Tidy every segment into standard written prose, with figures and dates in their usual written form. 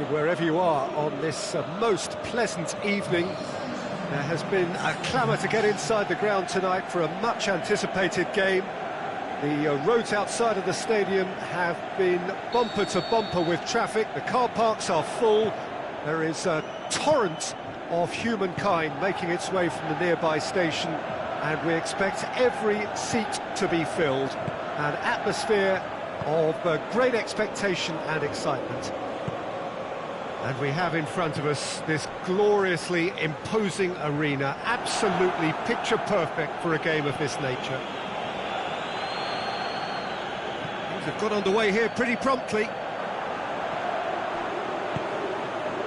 wherever you are on this most pleasant evening. There has been a clamour to get inside the ground tonight for a much-anticipated game. The roads outside of the stadium have been bumper to bumper with traffic. The car parks are full. There is a torrent of humankind making its way from the nearby station, and we expect every seat to be filled. An atmosphere of great expectation and excitement. And we have in front of us this gloriously imposing arena, absolutely picture perfect for a game of this nature. Things have got underway here pretty promptly.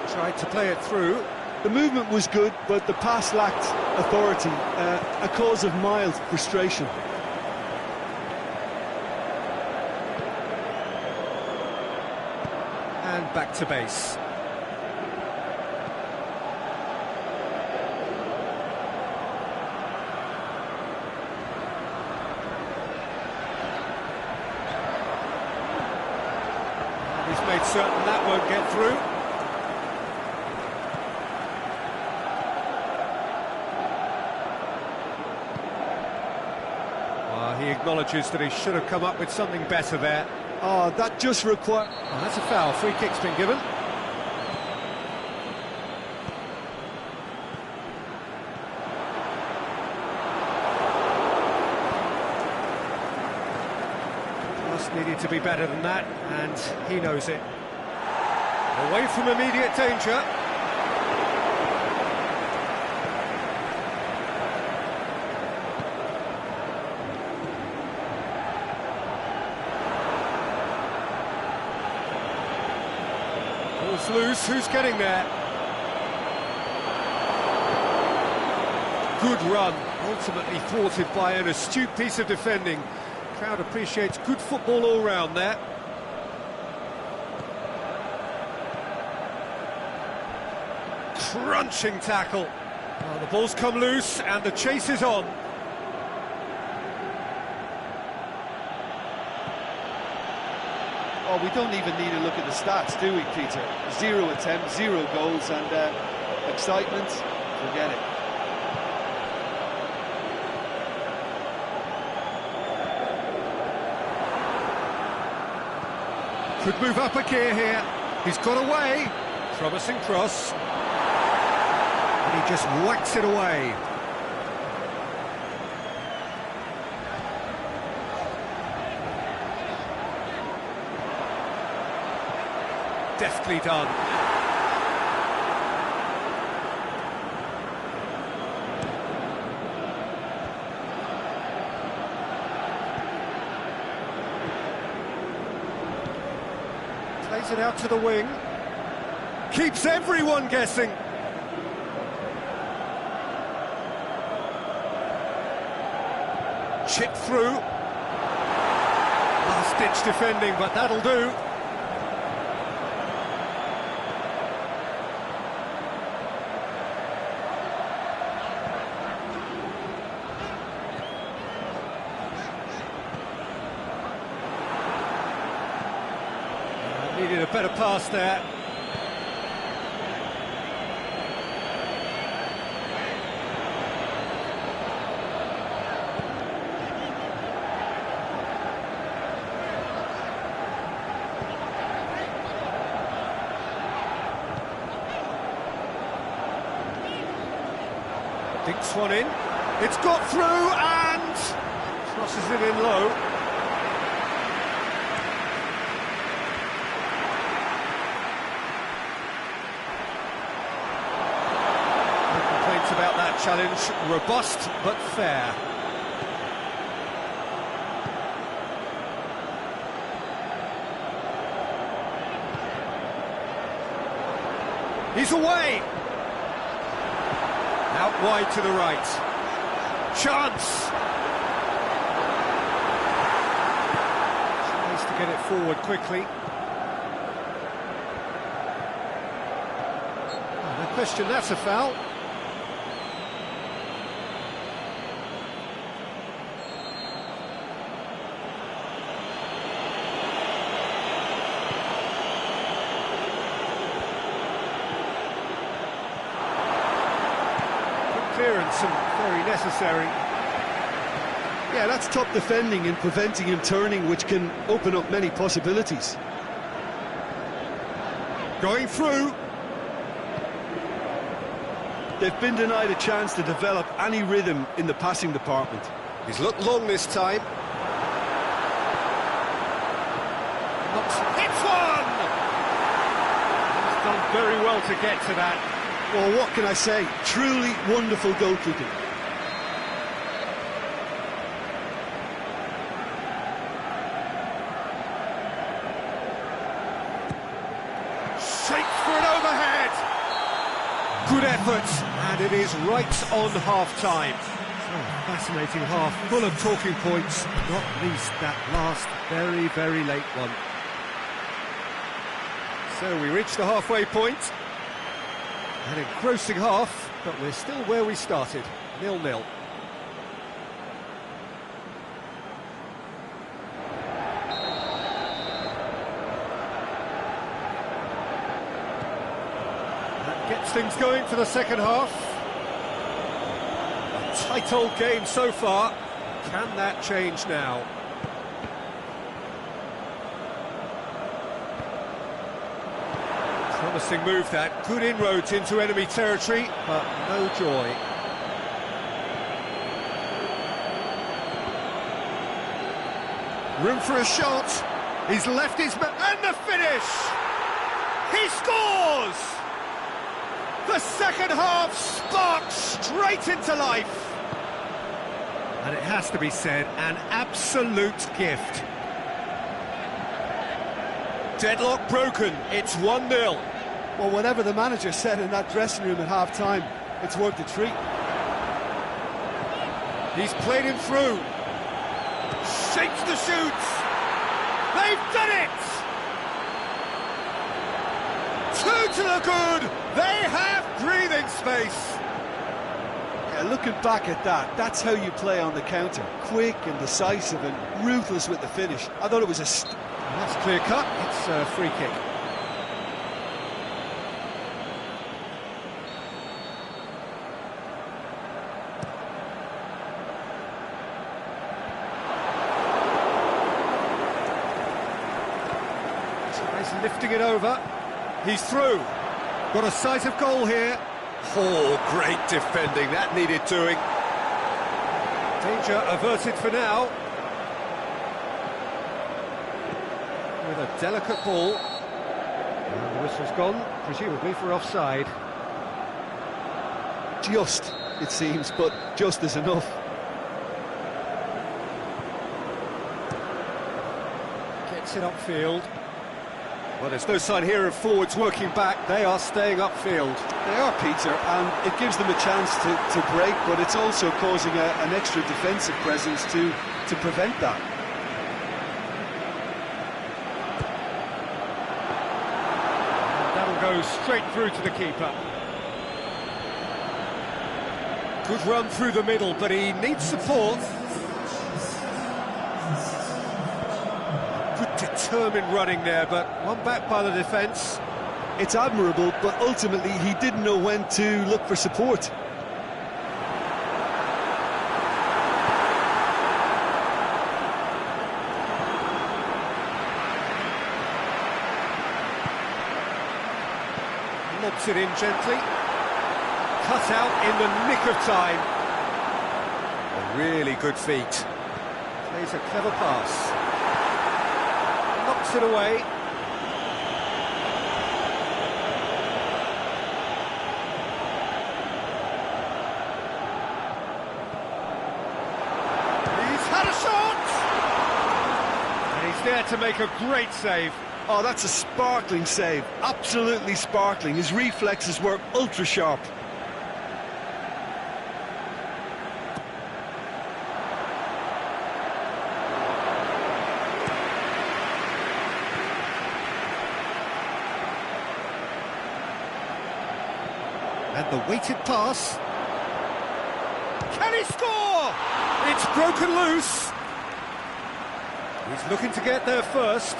Tried to play it through. The movement was good, but the pass lacked authority, a cause of mild frustration. And back to base. He's made certain that won't get through. He acknowledges that he should have come up with something better there. Oh, that just required... Oh, that's a foul. Free kick's been given. Just needed to be better than that, and he knows it. Away from immediate danger. Ball's loose, who's getting there? Good run, ultimately thwarted by an astute piece of defending. Crowd appreciates good football all round there. Crunching tackle. Well, the ball's come loose and the chase is on. Oh, we don't even need to look at the stats, do we, Peter? 0 attempts, 0 goals, and excitement, forget it. Could move up a gear here. He's got away. Promising cross. And he just whacks it away. Deftly done. Plays it out to the wing. Keeps everyone guessing. Chip through. Last-ditch defending, but that'll do. Needed a better pass there. Dinks one in. It's got through and crosses it in low. About that challenge, robust but fair. He's away. Out wide to the right. Chance. Needs to get it forward quickly. Oh, no question, that's a foul. clearance and very necessary. Yeah, that's top defending and preventing him turning, which can open up many possibilities. Going through. They've been denied a chance to develop any rhythm in the passing department. He's looked long this time. Hits one! He's done very well to get to that. Well, what can I say? Truly wonderful goalkeeping. Shapes for an overhead! Good effort, and it is right on half-time. Fascinating half, full of talking points, not least that last very, very late one. So we reach the halfway point. An engrossing half, but we're still where we started, 0-0. That gets things going for the second half. Tight old game so far. Can that change now? Promising move that. Good inroads into enemy territory, but no joy. Room for a shot. He's left his... and the finish! He scores! The second half sparks straight into life. And it has to be said, an absolute gift. Deadlock broken, it's 1-0. Well, whatever the manager said in that dressing room at half-time, it's worth a treat. He's played him through. Shapes the shoot. They've done it! Two to the good. They have breathing space. Yeah, looking back at that, that's how you play on the counter. Quick and decisive and ruthless with the finish. I thought it was a... That's clear cut. It's a free kick. Tries lifting it over. He's through. Got a sight of goal here. Oh, great defending. That needed doing. Danger averted for now. With a delicate ball. And the whistle's gone, presumably for offside. Just, it seems, but just is enough. Gets it upfield. Well, there's no sign here of forwards working back. They are staying upfield. They are, Peter, and it gives them a chance to break, but it's also causing an extra defensive presence to prevent that. And that'll go straight through to the keeper. Good run through the middle, but he needs support. Good determined running there, but one back by the defence. It's admirable, but ultimately he didn't know when to look for support. Lobs it in gently. Cut out in the nick of time. A really good feat. Plays a clever pass. Knocks it away. He's had a shot! And he's there to make a great save. Oh, that's a sparkling save. Absolutely sparkling. His reflexes were ultra sharp. And the weighted pass. Can he score? It's broken loose. He's looking to get there first.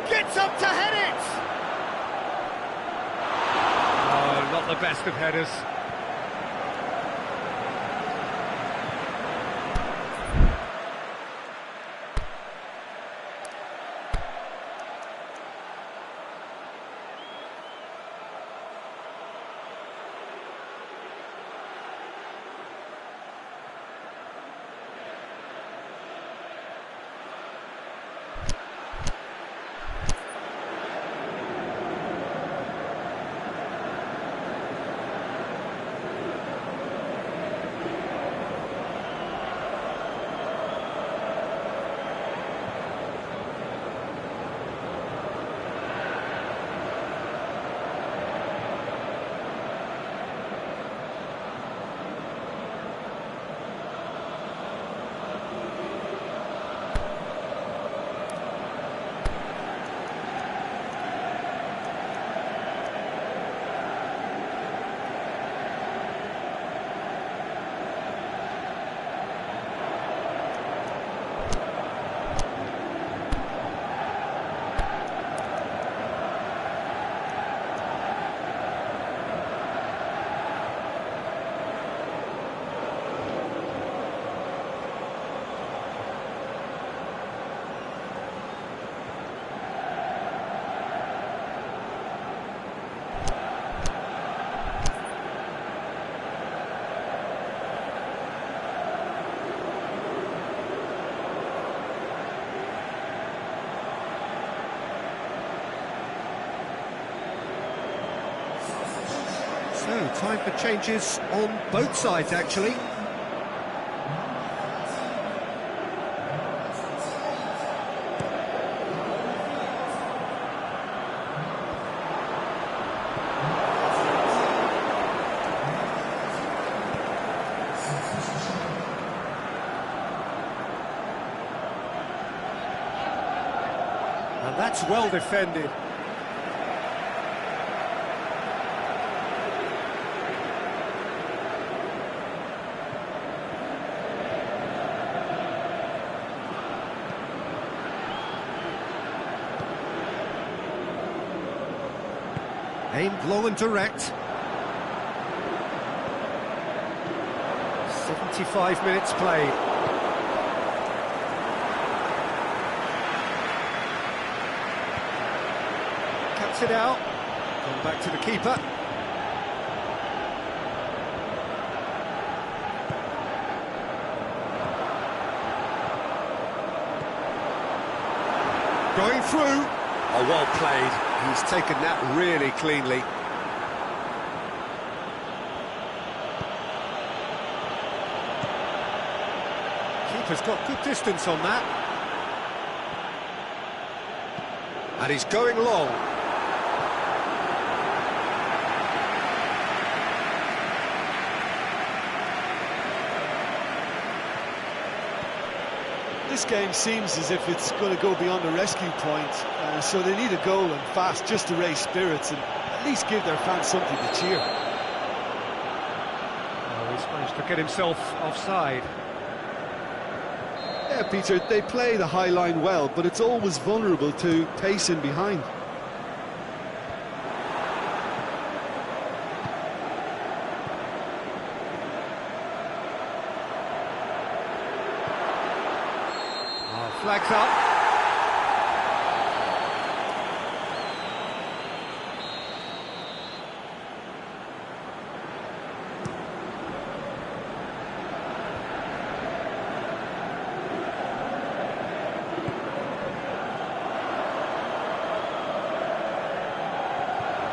Gets up to head it! Oh, not the best of headers. So, time for changes on both sides, actually. And that's well defended. Aimed long and direct. 75 minutes played. Cuts it out. Gone back to the keeper. Going through. Oh, well played. He's taken that really cleanly. Keeper's got good distance on that. And he's going long. This game seems as if it's going to go beyond the rescue point, so they need a goal and fast just to raise spirits and at least give their fans something to cheer. Oh, he's managed to get himself offside. Yeah, Peter, they play the high line well, but it's always vulnerable to pace in behind. Flags up.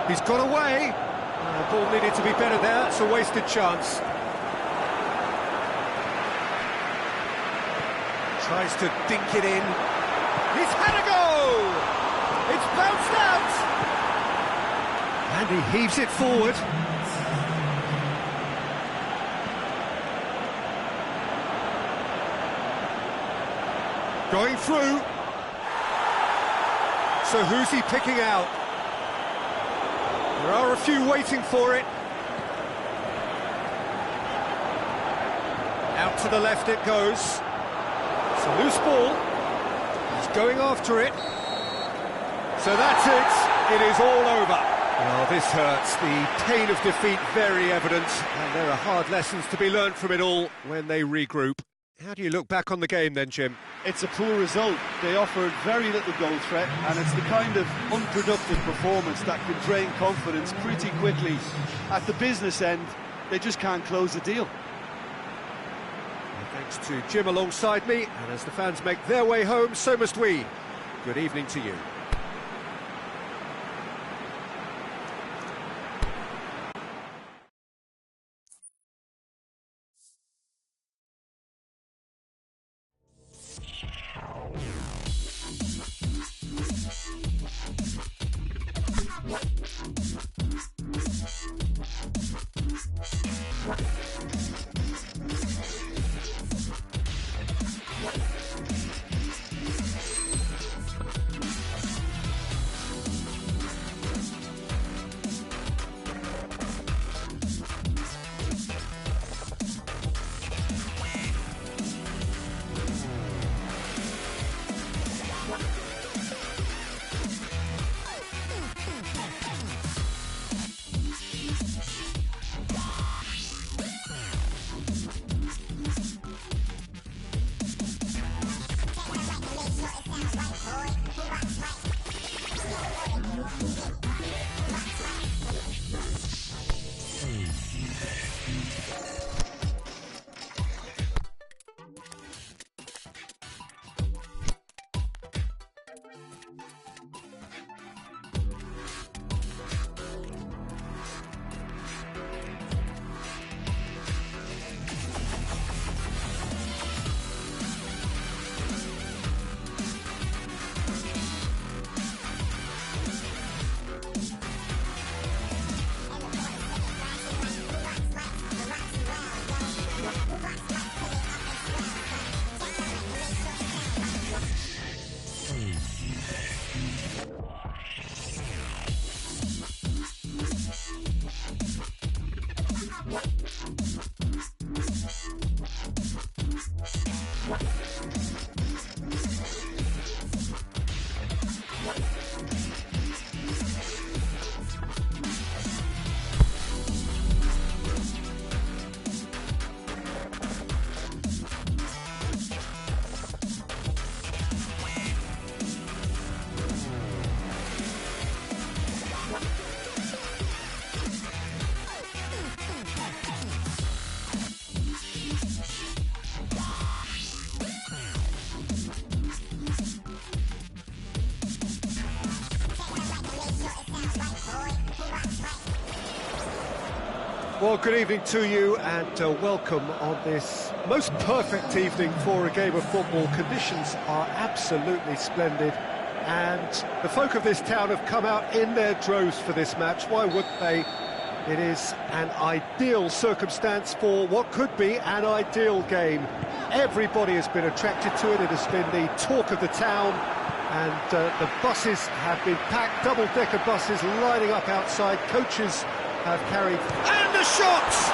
He's got away. Ball needed to be better there. It's a wasted chance. Tries to dink it in. He's had a go! It's bounced out! And he heaves it forward. Going through. So who's he picking out? There are a few waiting for it. Out to the left it goes. It's a loose ball. He's going after it. So that's it. It is all over. Well, this hurts. The pain of defeat very evident. And there are hard lessons to be learnt from it all when they regroup. How do you look back on the game then, Jim? It's a poor result. They offered very little goal threat, and it's the kind of unproductive performance that can drain confidence pretty quickly. At the business end, they just can't close the deal. Thanks to Jim alongside me, and as the fans make their way home, so must we. Good evening to you. Well, good evening to you and welcome on this most perfect evening for a game of football. Conditions are absolutely splendid and the folk of this town have come out in their droves for this match. Why wouldn't they? It is an ideal circumstance for what could be an ideal game. Everybody has been attracted to it. It has been the talk of the town and the buses have been packed, double-decker buses lining up outside. Coaches have carried, and the shots!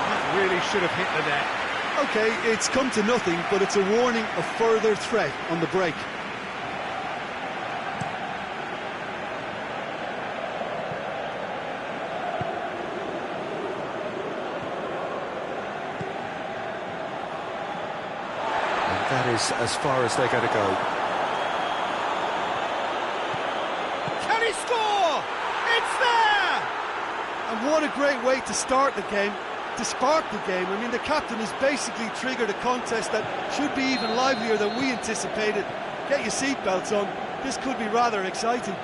That really should have hit the net. Okay, it's come to nothing, but it's a warning of further threat on the break. And that is as far as they're going to go. Can he score? It's there! And what a great way to start the game, to spark the game. I mean, the captain has basically triggered a contest that should be even livelier than we anticipated. Get your seatbelts on, this could be rather exciting.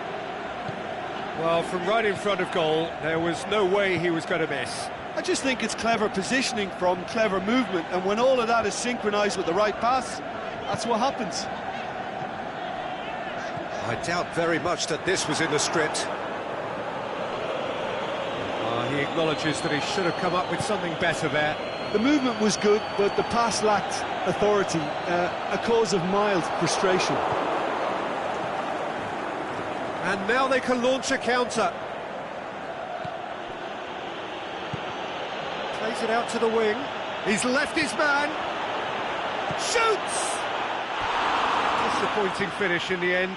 Well, from right in front of goal, there was no way he was going to miss. I just think it's clever positioning from clever movement, and when all of that is synchronised with the right pass, that's what happens. I doubt very much that this was in the script. He acknowledges that he should have come up with something better there. The movement was good, but the pass lacked authority, a cause of mild frustration. And now they can launch a counter. Plays it out to the wing. He's left his man. Shoots! Disappointing finish in the end.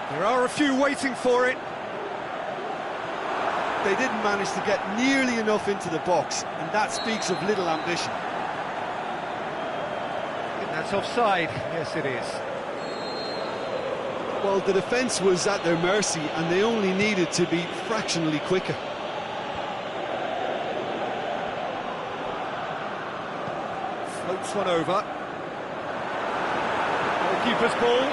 There are a few waiting for it. They didn't manage to get nearly enough into the box, and that speaks of little ambition. I think that's offside. Yes, it is. Well, the defence was at their mercy, and they only needed to be fractionally quicker. Floats one over. Goalkeeper's ball.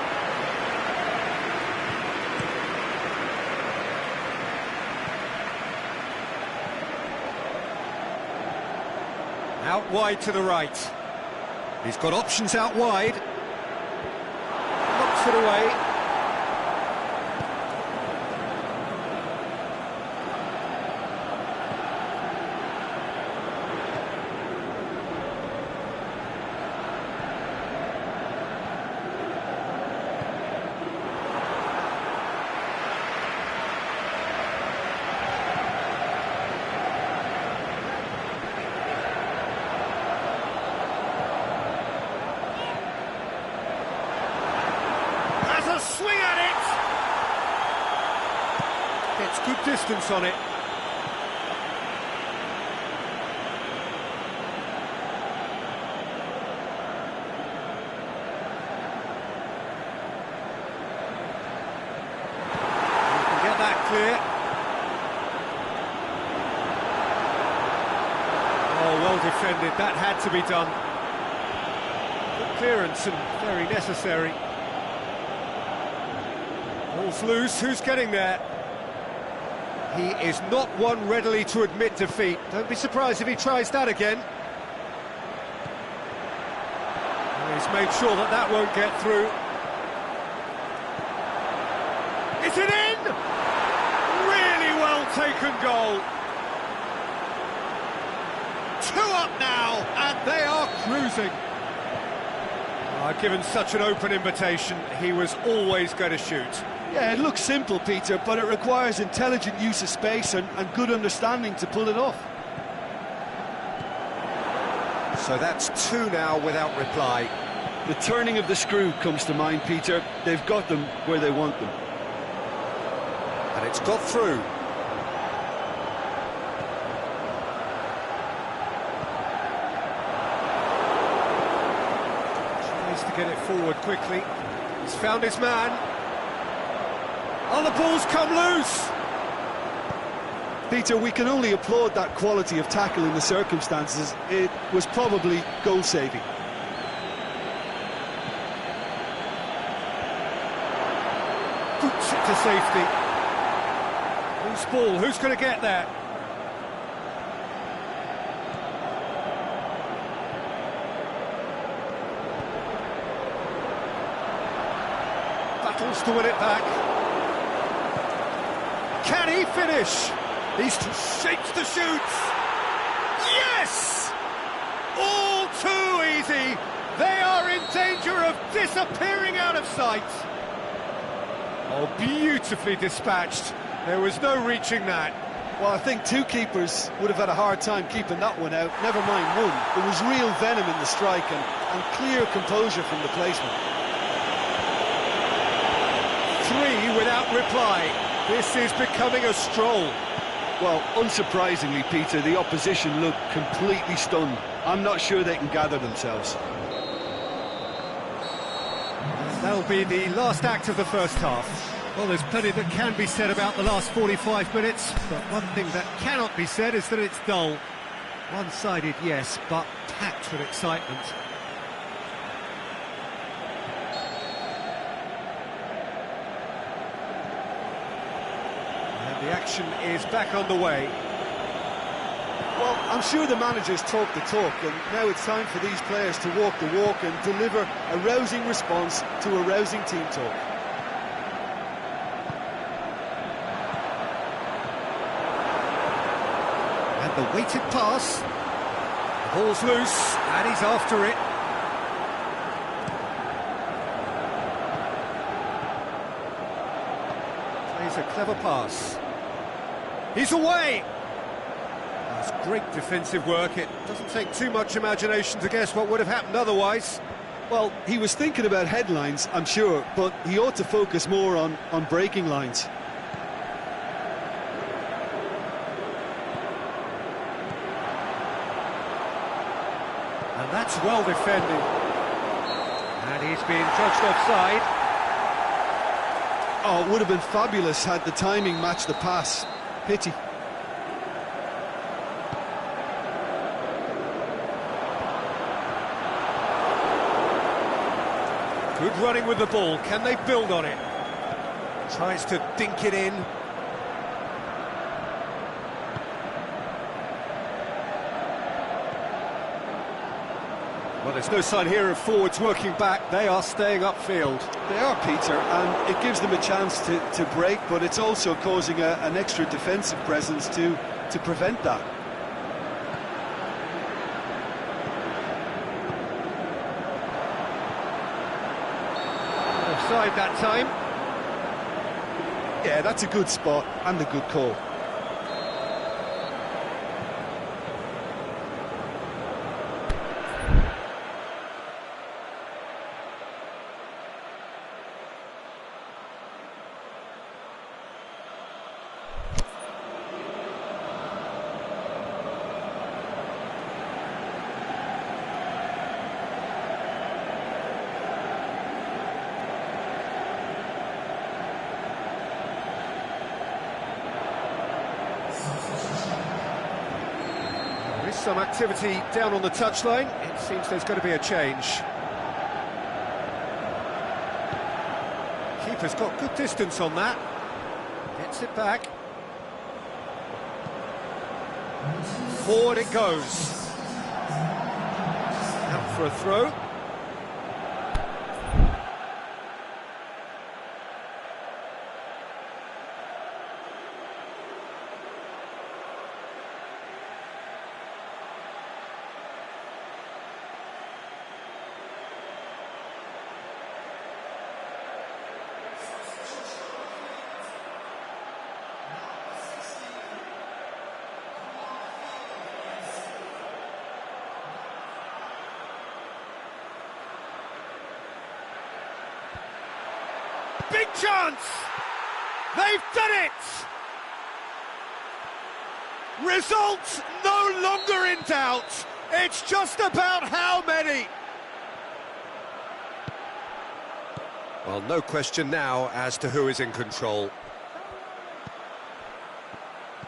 Out wide to the right. He's got options out wide. Knocks it away. Swing at it! Gets good distance on it. You can get that clear. Oh, well defended. That had to be done. Good clearance and very necessary. Ball's loose, who's getting there? He is not one readily to admit defeat. Don't be surprised if he tries that again. And he's made sure that that won't get through. Is it in? Really well taken goal. 2 up now, and they are cruising. Given such an open invitation, he was always going to shoot. Yeah, it looks simple, Peter, but it requires intelligent use of space and good understanding to pull it off. So that's 2 now without reply. The turning of the screw comes to mind, Peter. They've got them where they want them. And it's got through. Tries to get it forward quickly. He's found his man. Oh, the ball's come loose! Peter, we can only applaud that quality of tackle in the circumstances. It was probably goal-saving. Puts it to safety. Loose ball, who's going to get there? Battles to win it back. Can he finish? He's shapes the shoots. Yes! All too easy. They are in danger of disappearing out of sight. Oh, beautifully dispatched. There was no reaching that. Well, I think 2 keepers would have had a hard time keeping that one out, never mind 1. There was real venom in the strike and clear composure from the placement. 3 without reply. This is becoming a stroll. Well, unsurprisingly, Peter, the opposition look completely stunned. I'm not sure they can gather themselves. That'll be the last act of the first half. Well, there's plenty that can be said about the last 45 minutes, but one thing that cannot be said is that it's dull. One-sided, yes, but packed with excitement. The action is back on the way. Well, I'm sure the managers talk the talk, and now it's time for these players to walk the walk and deliver a rousing response to a rousing team talk. And the weighted pass. The ball's loose, and he's after it. Plays a clever pass. He's away! That's great defensive work. It doesn't take too much imagination to guess what would have happened otherwise. Well, he was thinking about headlines, I'm sure, but he ought to focus more on breaking lines. And that's well defended. And he's being judged offside. Oh, it would have been fabulous had the timing matched the pass. Pity. Good running with the ball. Can they build on it? Tries to dink it in. Well, there's no sign here of forwards working back. They are staying upfield. They are, Peter, and it gives them a chance to break, but it's also causing an extra defensive presence to prevent that. Offside that time. Yeah, that's a good spot and a good call. Some activity down on the touchline. It seems there's going to be a change. Keeper's got good distance on that. Gets it back. Forward it goes. Out for a throw. Big chance! They've done it! Results no longer in doubt. It's just about how many. Well, no question now as to who is in control.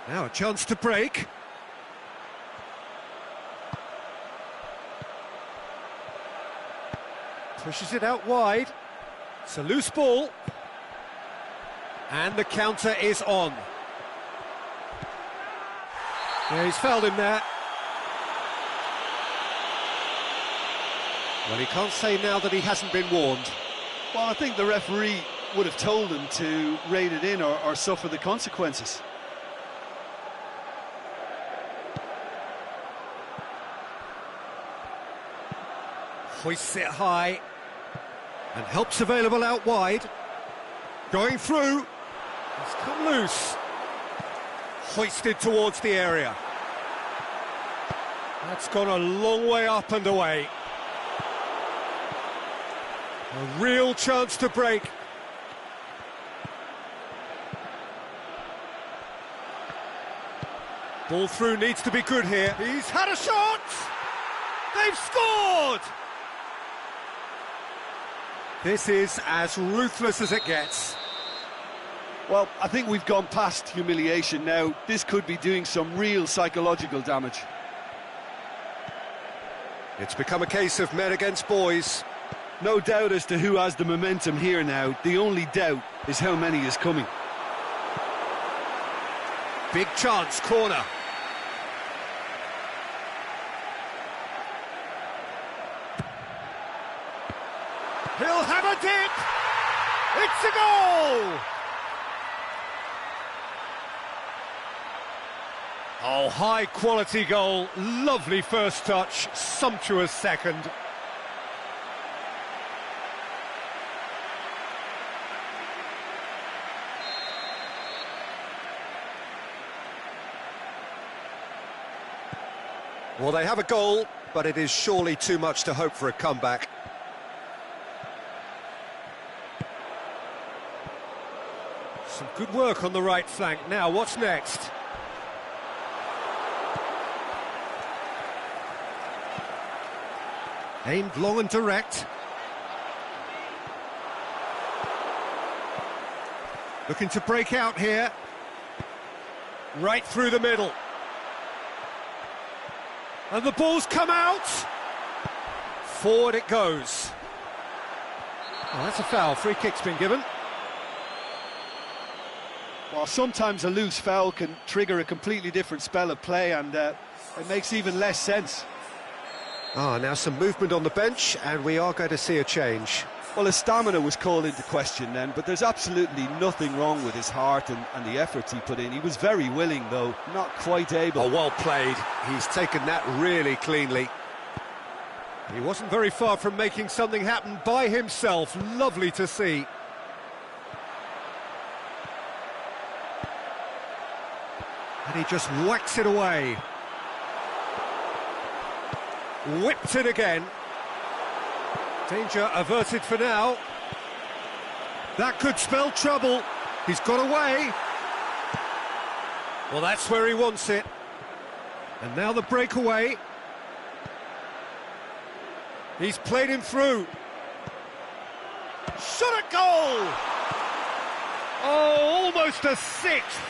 Now a chance to break. Pushes it out wide. It's a loose ball. And the counter is on. Yeah, he's fouled him there. Well, he can't say now that he hasn't been warned. Well, I think the referee would have told him to rate it in or suffer the consequences. Hoists it high. And help's available out wide. Going through. It's come loose. Hoisted towards the area. That's gone a long way up and away. A real chance to break. Ball through needs to be good here. He's had a shot! They've scored! This is as ruthless as it gets. Well, I think we've gone past humiliation now. This could be doing some real psychological damage. It's become a case of men against boys. No doubt as to who has the momentum here now. The only doubt is how many is coming. Big chance, corner. He'll have a dip! It's a goal! Oh, high-quality goal. Lovely first touch, sumptuous second. Well, they have a goal, but it is surely too much to hope for a comeback. Some good work on the right flank. Now, what's next? Aimed long and direct. Looking to break out here. Right through the middle. And the ball's come out. Forward it goes. Oh, that's a foul. Free kick's been given. Well, sometimes a loose foul can trigger a completely different spell of play, and it makes even less sense. Now some movement on the bench, and we are going to see a change. Well, his stamina was called into question then, but there's absolutely nothing wrong with his heart and the efforts he put in. He was very willing, though, not quite able. Oh, well played. He's taken that really cleanly. He wasn't very far from making something happen by himself. Lovely to see. And he just whacks it away. Whipped it again. Danger averted for now. That could spell trouble. He's got away. Well, that's where he wants it. And now the breakaway. He's played him through. Shot at goal! Oh, almost a sixth.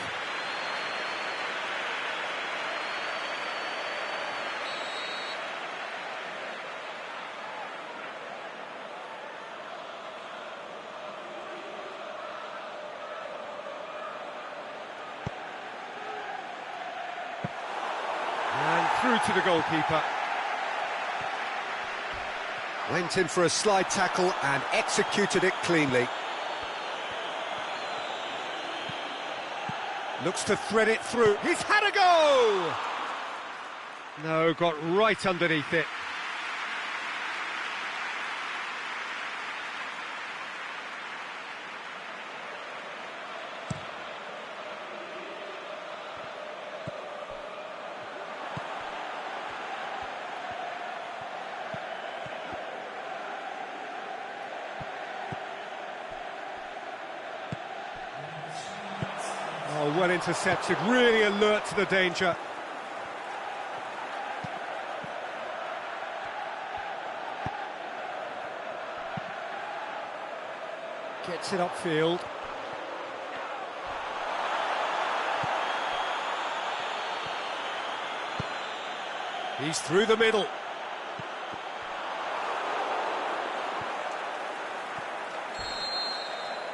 through to the goalkeeper. Went in for a slide tackle and executed it cleanly. Looks to thread it through. He's had a go! No, got right underneath it. Oh, well intercepted, really alert to the danger. Gets it upfield. He's through the middle.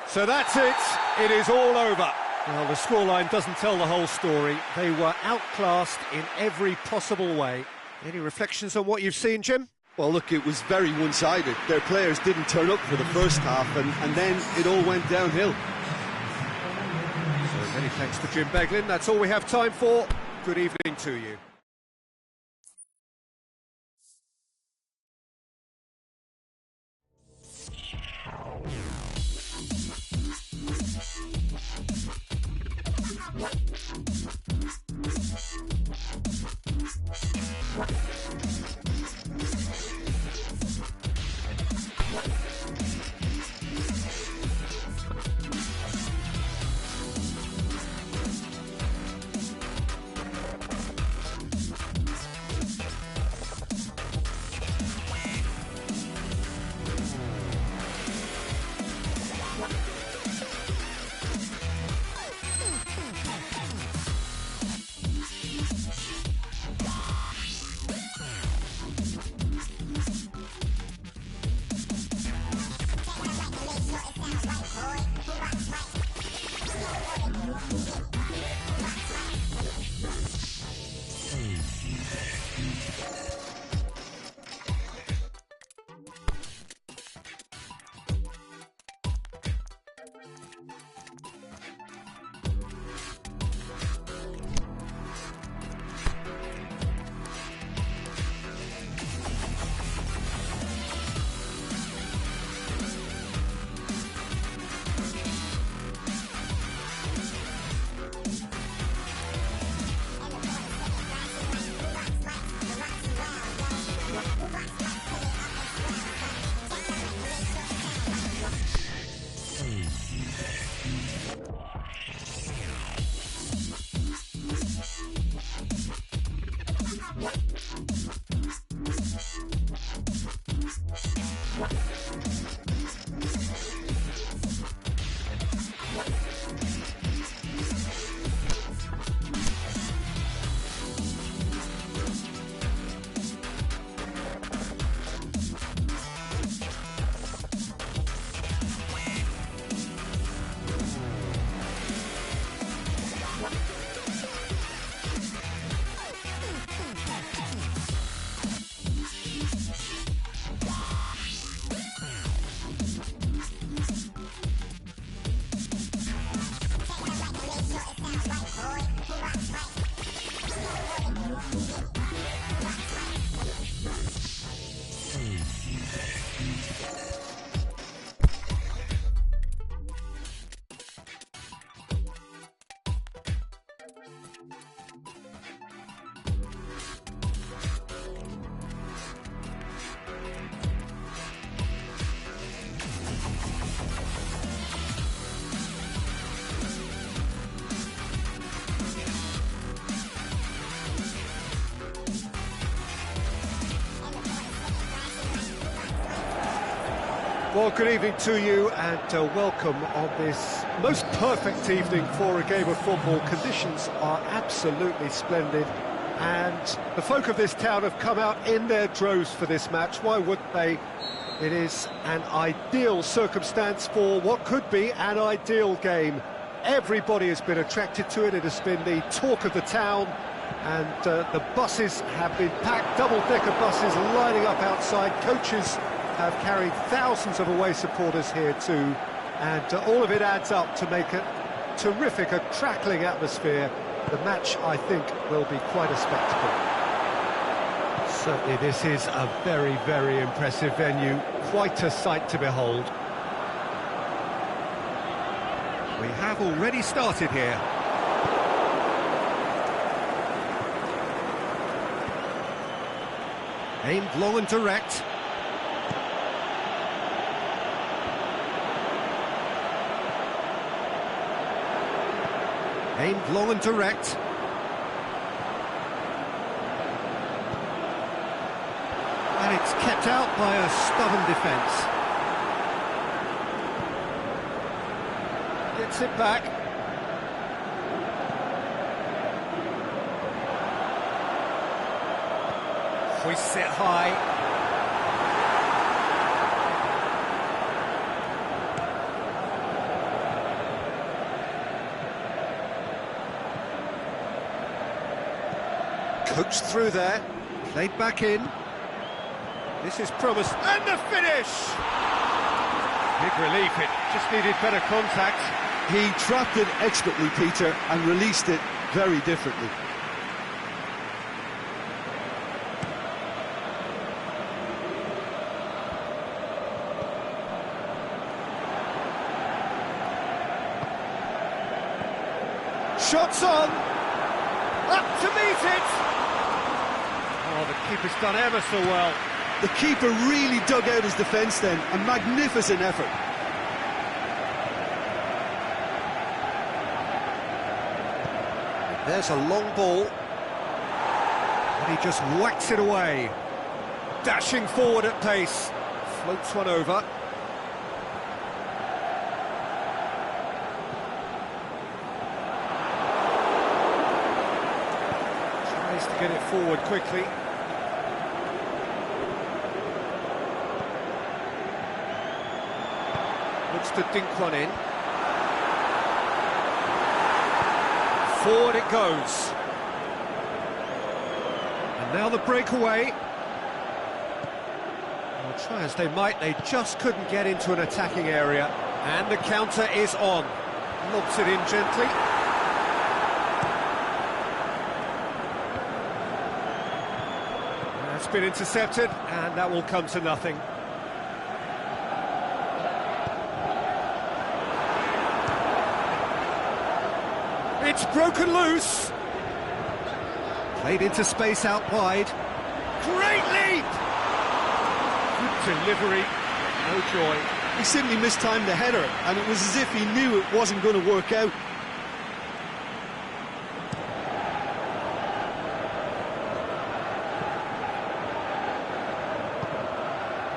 So that's it. It is all over. Well, the scoreline doesn't tell the whole story. They were outclassed in every possible way. Any reflections on what you've seen, Jim? Well, look, it was very one-sided. Their players didn't turn up for the first half, and then it all went downhill. So many thanks to Jim Beglin. That's all we have time for. Good evening to you. Well, good evening to you and welcome on this most perfect evening for a game of football. Conditions are absolutely splendid and the folk of this town have come out in their droves for this match. Why wouldn't they? It is an ideal circumstance for what could be an ideal game. Everybody has been attracted to it. It has been the talk of the town. And the buses have been packed, double-decker buses lining up outside. Coaches have carried thousands of away supporters here too, and all of it adds up to make a terrific, a crackling atmosphere. The match, I think, will be quite a spectacle. Certainly this is a very, very impressive venue, quite a sight to behold. We have already started here. Aimed long and direct. Aimed long and direct. And it's kept out by a stubborn defence. Gets it back. Hoists it high. Coached through there, played back in. This is promised, and the finish! Big relief, it just needed better contact. He trapped it expertly, Peter, and released it very differently. Shots on! Up to meet it! Oh, the keeper's done ever so well. The keeper really dug out his defence then, a magnificent effort. There's a long ball. And he just whacks it away. Dashing forward at pace. Floats one over. Tries to get it forward quickly. Looks to dink one in. Forward it goes. And now the breakaway. Well, try as they might, they just couldn't get into an attacking area. And the counter is on. Lobs it in gently. That's been intercepted, and that will come to nothing. It's broken loose. Played into space out wide. Great leap! Good delivery, no joy. He simply mistimed the header, and it was as if he knew it wasn't going to work out.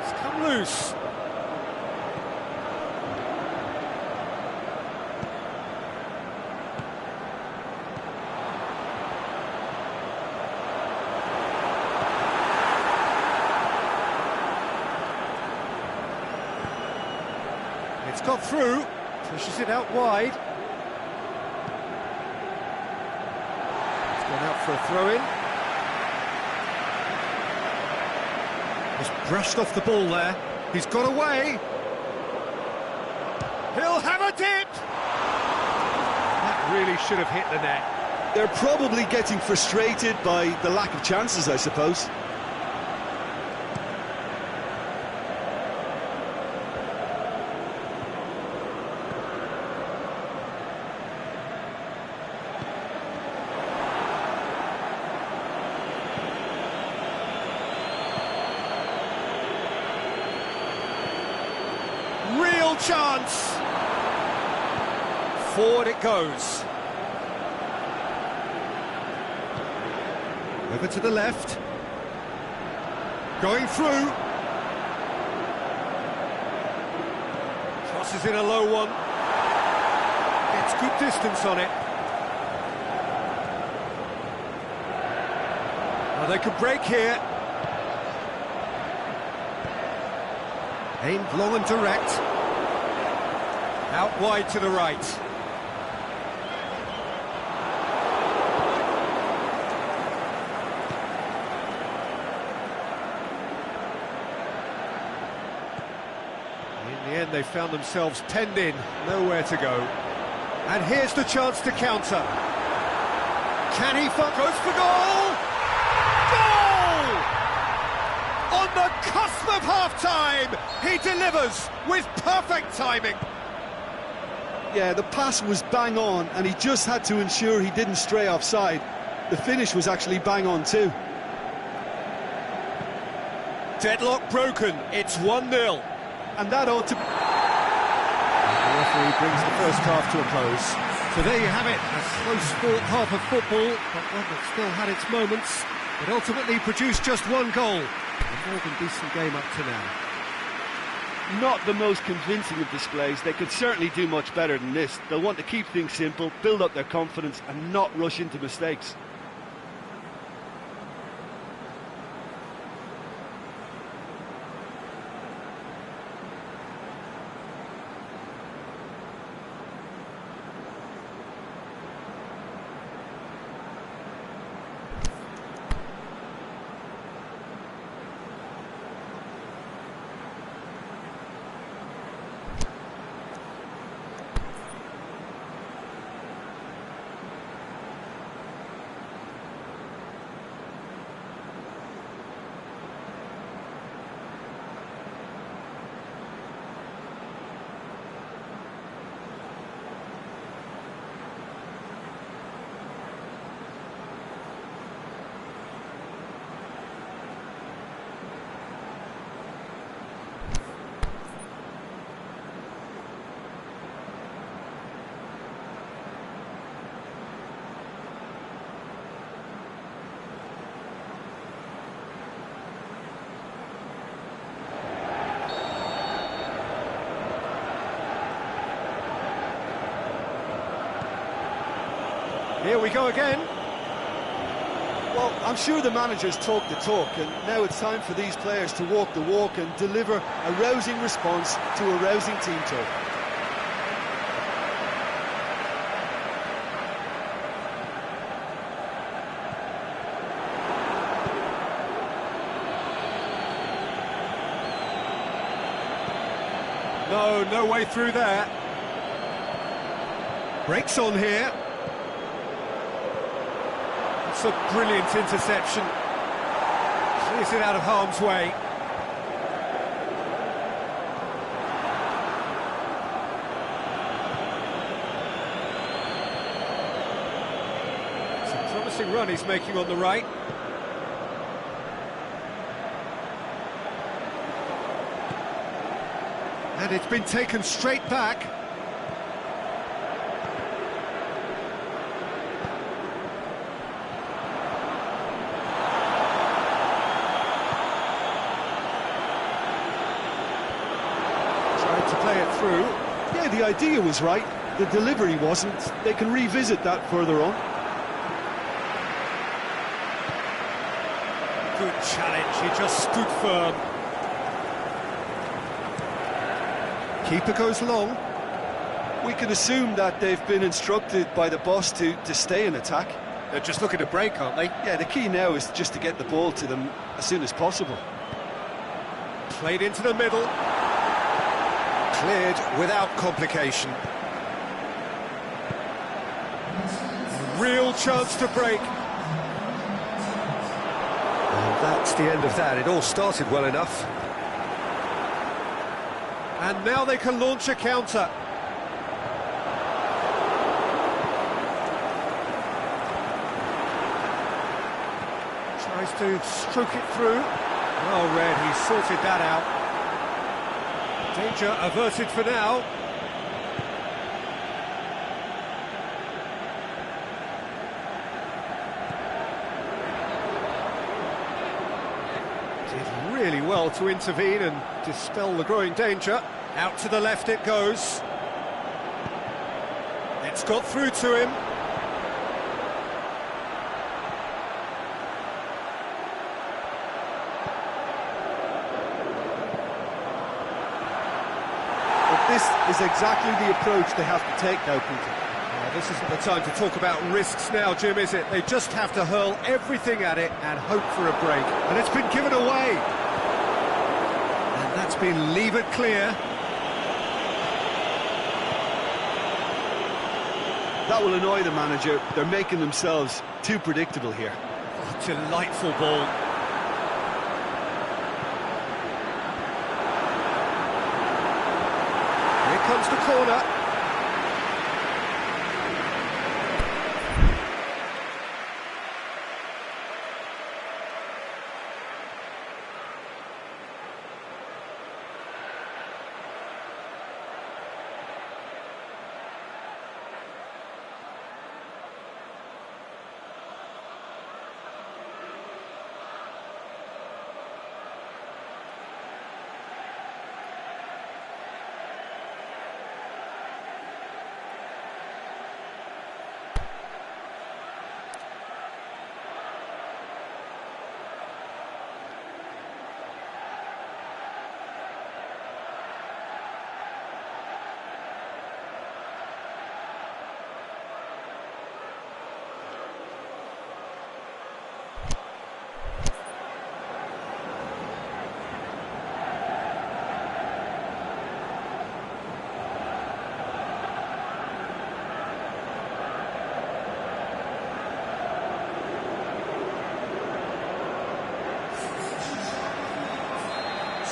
It's come loose. It's got through, pushes it out wide. It's gone out for a throw-in. Just brushed off the ball there. He's got away. He'll have a dip! That really should have hit the net. They're probably getting frustrated by the lack of chances, I suppose. Real chance! Forward it goes. Over to the left. Going through. Crosses in a low one. Gets good distance on it. Now they could break here. Aimed long and direct. Out wide to the right. the end, they found themselves penned in, nowhere to go. And here's the chance to counter. Can he goes for goal? Goal! On the cusp of half-time, he delivers with perfect timing. Yeah, the pass was bang on, and he just had to ensure he didn't stray offside. The finish was actually bang on too. Deadlock broken, it's 1-0. And that ought to... The referee brings the first half to a close. So there you have it, a close-fought half of football, but one that still had its moments, but ultimately produced just one goal. A more than decent game up to now. Not the most convincing of displays. They could certainly do much better than this. They'll want to keep things simple, build up their confidence and not rush into mistakes. Here we go again. Well, I'm sure the manager's talked the talk, and now it's time for these players to walk the walk and deliver a rousing response to a rousing team talk. No way through there. Breaks on here. It's a brilliant interception. Clears it out of harm's way. It's a promising run he's making on the right. And it's been taken straight back. Tried to play it through. Yeah, the idea was right, the delivery wasn't. They can revisit that further on. Good challenge, he just stood firm. Keeper goes long. We can assume that they've been instructed by the boss to stay in attack. They're just looking to break, aren't they? Yeah, the key now is just to get the ball to them as soon as possible. Played into the middle. Cleared without complication. Real chance to break. And that's the end of that. It all started well enough. And now they can launch a counter. Tries to stroke it through. Well read, he sorted that out. Danger averted for now. Did really well to intervene and dispel the growing danger. Out to the left it goes. It's got through to him. But this is exactly the approach they have to take now, Peter. This isn't the time to talk about risks now, Jim, is it? They just have to hurl everything at it and hope for a break. And it's been given away. And that's been levered clear. That will annoy the manager. They're making themselves too predictable here. Oh, delightful ball. Here comes the corner.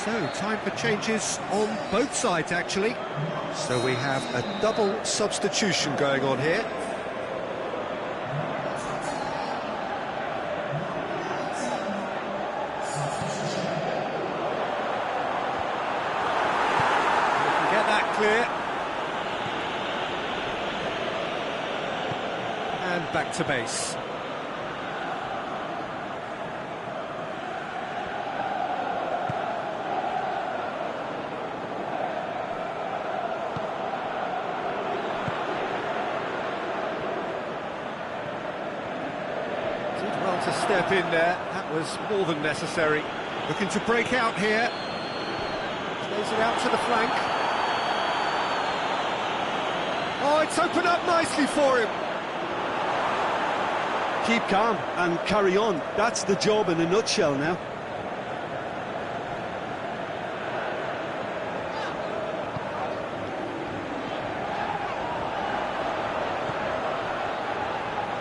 So, time for changes on both sides, actually. So we have a double substitution going on here. We can get that clear. And back to base. To step in there, that was more than necessary. Looking to break out here. Plays it out to the flank. Oh, it's opened up nicely for him. Keep calm and carry on. That's the job in a nutshell now.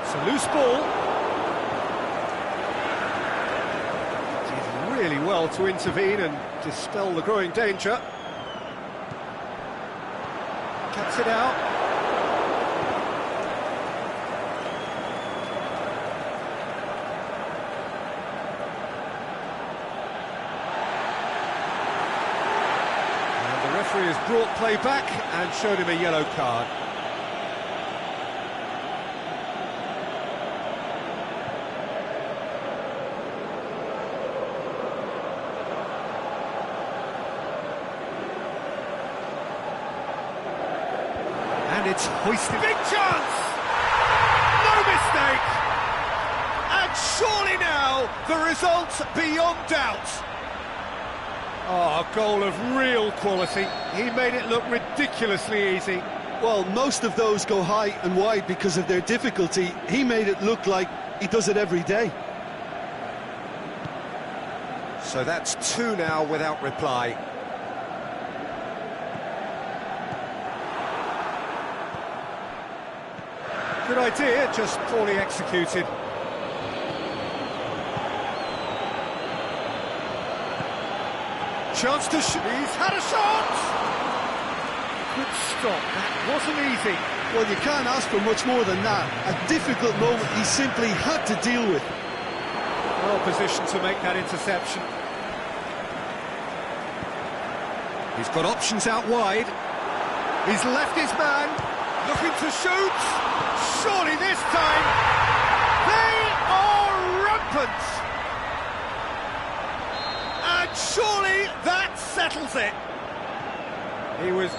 It's a loose ball. Really well to intervene and dispel the growing danger. Cuts it out. And the referee has brought play back and showed him a yellow card. And it's hoisted. Big chance! No mistake! And surely now, the result beyond doubt. Oh, a goal of real quality. He made it look ridiculously easy. Well, most of those go high and wide because of their difficulty. He made it look like he does it every day. So that's two now without reply. Good idea, just poorly executed. Chance to shoot. He's had a shot! Good stop, that wasn't easy. Well, you can't ask for much more than that. A difficult moment he simply had to deal with. Well positioned to make that interception. He's got options out wide. He's left his man, looking to shoot. Surely this time, they are rampant. And surely that settles it. He was...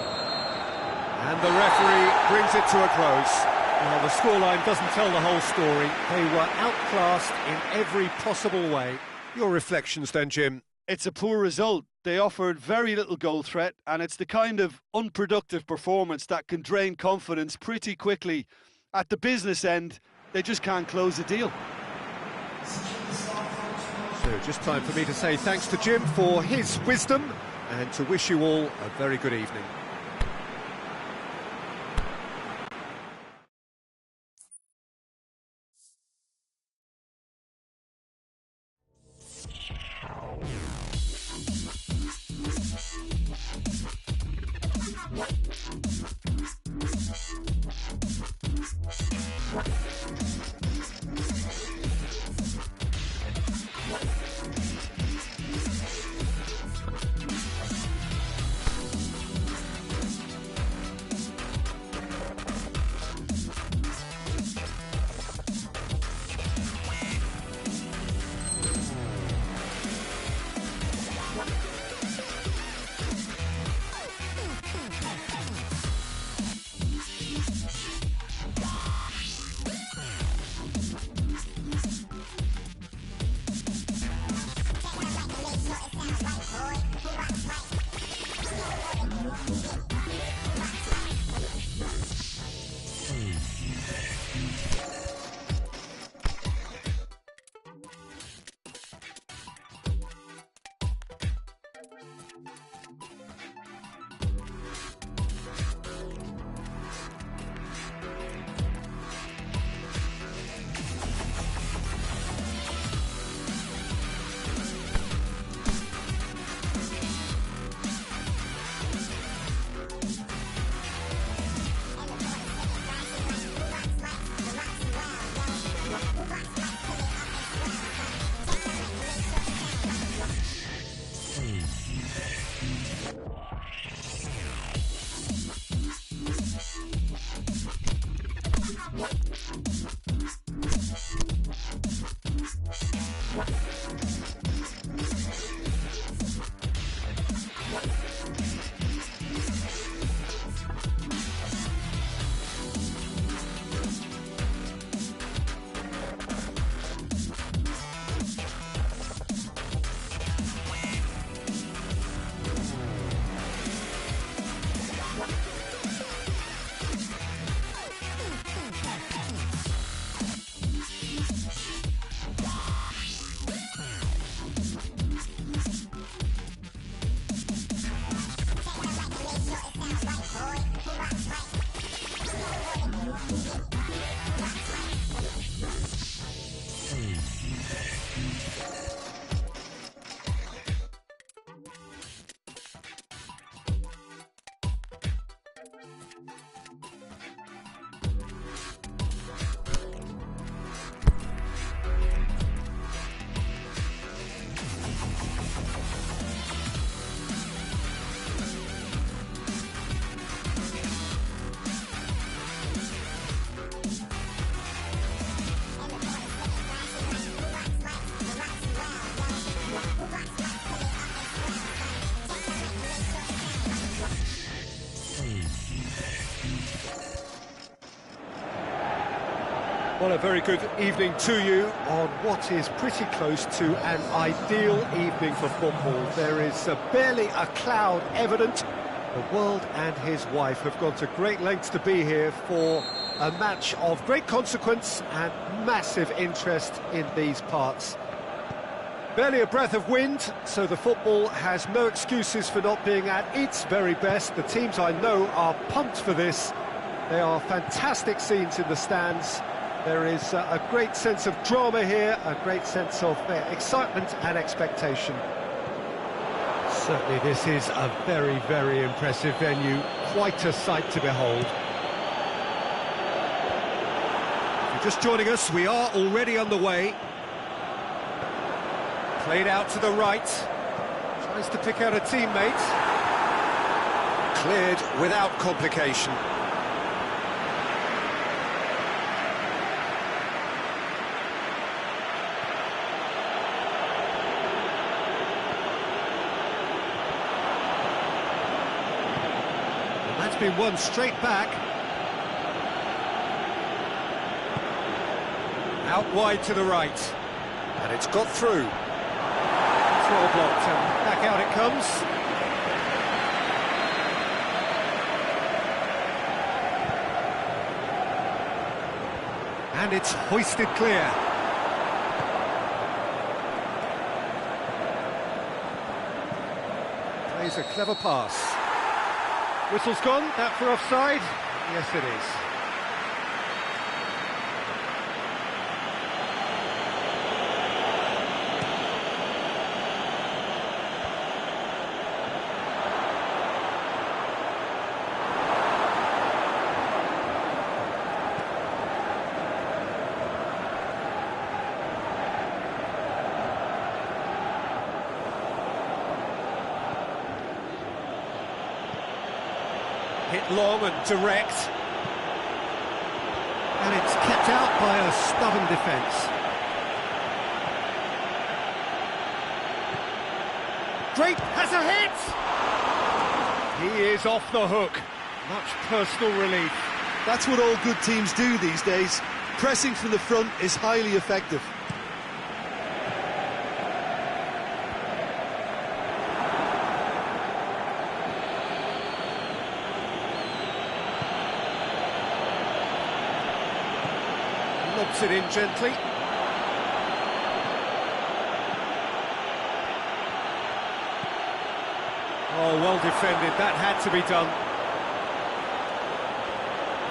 And the referee brings it to a close. Well, the scoreline doesn't tell the whole story. They were outclassed in every possible way. Your reflections then, Jim? It's a poor result. They offered very little goal threat, and it's the kind of unproductive performance that can drain confidence pretty quickly. At the business end, they just can't close the deal. So just time for me to say thanks to Jim for his wisdom and to wish you all a very good evening. Well, a very good evening to you on what is pretty close to an ideal evening for football. There is barely a cloud evident. The world and his wife have gone to great lengths to be here for a match of great consequence and massive interest in these parts. Barely a breath of wind, so the football has no excuses for not being at its very best. The teams I know are pumped for this. They are fantastic scenes in the stands. There is a great sense of drama here, a great sense of excitement and expectation. Certainly this is a very, very impressive venue. Quite a sight to behold. If you're just joining us, we are already underway. Played out to the right. Tries to pick out a teammate. Cleared without complication. That's been won straight back. Out wide to the right. And it's got through. It's well blocked, and back out it comes. And it's hoisted clear. Plays a clever pass. Whistle's gone, that for offside? Yes, it is. Hit long and direct. And it's kept out by a stubborn defence. Great, has a hit! He is off the hook. Much personal relief. That's what all good teams do these days. Pressing from the front is highly effective. Lobs it in gently. Oh, well defended. That had to be done.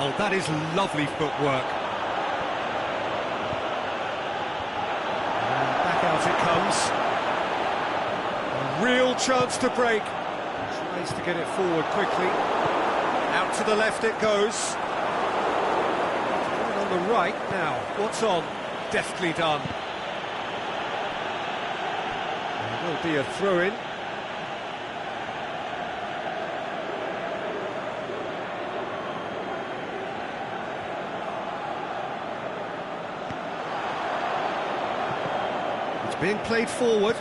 Oh, that is lovely footwork. And back out it comes. A real chance to break. Tries to get it forward quickly. Out to the left it goes. On the right now, what's on? Deftly done. There will be a throw-in. It's being played forward.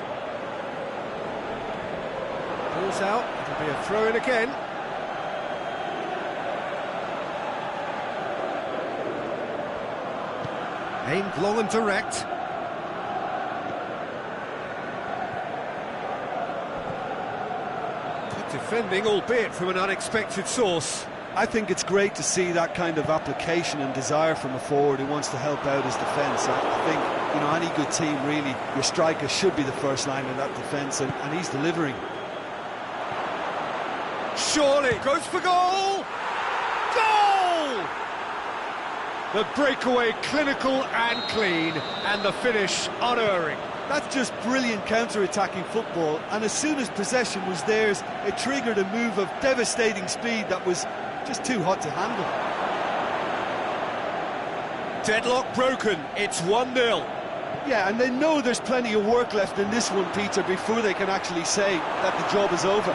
Ball's out, it'll be a throw-in again. Aimed long and direct. Good defending, albeit from an unexpected source. I think it's great to see that kind of application and desire from a forward who wants to help out his defence. I think, you know, any good team, really, your striker should be the first line in that defence, and he's delivering. Surely, goes for goal! Goal! The breakaway clinical and clean, and the finish unerring. That's just brilliant counter-attacking football, and as soon as possession was theirs, it triggered a move of devastating speed that was just too hot to handle. Deadlock broken, it's 1-0. Yeah, and they know there's plenty of work left in this one, Peter, before they can actually say that the job is over.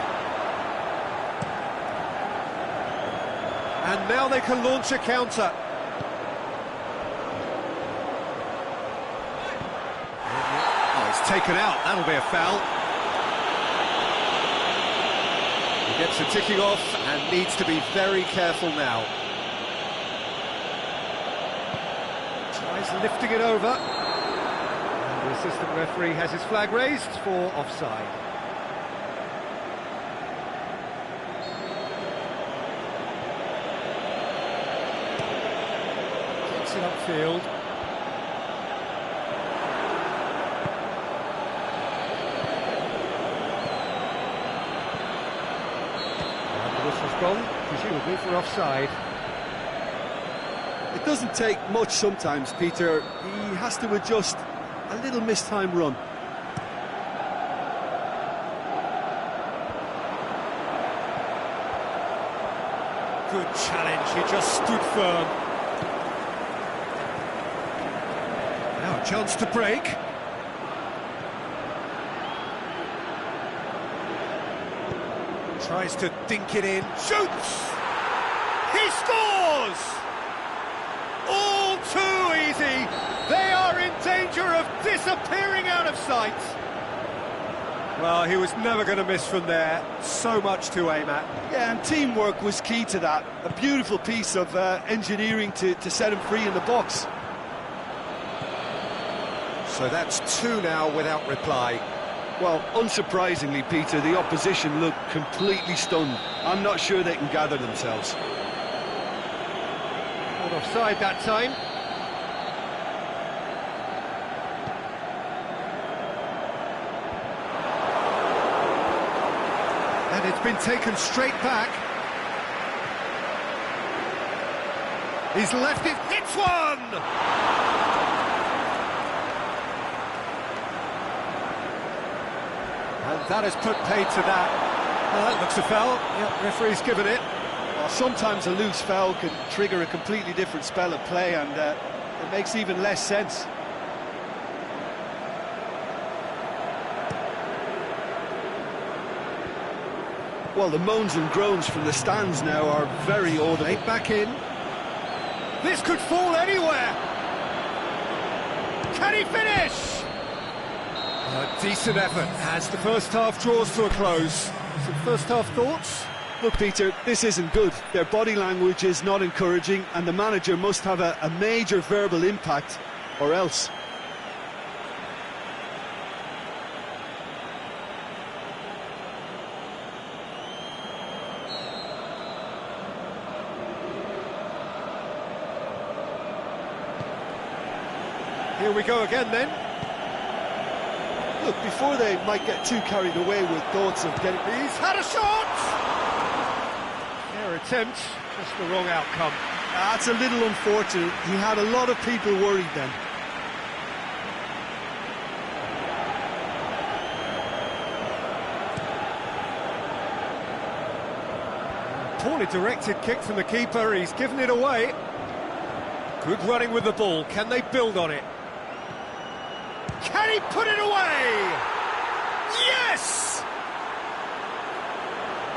And now they can launch a counter. Taken out, that'll be a foul. He gets a ticking off and needs to be very careful now. He's lifting it over. And the assistant referee has his flag raised for offside. Kicks it upfield. And the whistle's gone, presumably for offside. It doesn't take much sometimes, Peter. He has to adjust a little missed-time run. Good challenge, he just stood firm. Now a chance to break. Tries to dink it in, shoots! He scores! All too easy. They are in danger of disappearing out of sight. Well, he was never going to miss from there. So much to aim at. Yeah, and teamwork was key to that. A beautiful piece of engineering to set him free in the box. So that's two now without reply. Well, unsurprisingly, Peter, the opposition look completely stunned. I'm not sure they can gather themselves. Not offside that time. And it's been taken straight back. He's left it, hits one! And that has put paid to that. That looks a foul. Yep, referee's given it. Well, sometimes a loose foul can trigger a completely different spell of play, and it makes even less sense. Well, the moans and groans from the stands now are very audible. Eight back in. This could fall anywhere. Can he finish? A decent effort as the first half draws to a close. Some first half thoughts? Look, Peter, this isn't good. Their body language is not encouraging, and the manager must have a major verbal impact, or else. Here we go again then. Look, before they might get too carried away with thoughts of getting... He's had a shot! Fair attempt, just the wrong outcome. That's a little unfortunate. He had a lot of people worried then. Poorly directed kick from the keeper, he's given it away. Good running with the ball, can they build on it? Can he put it away? Yes!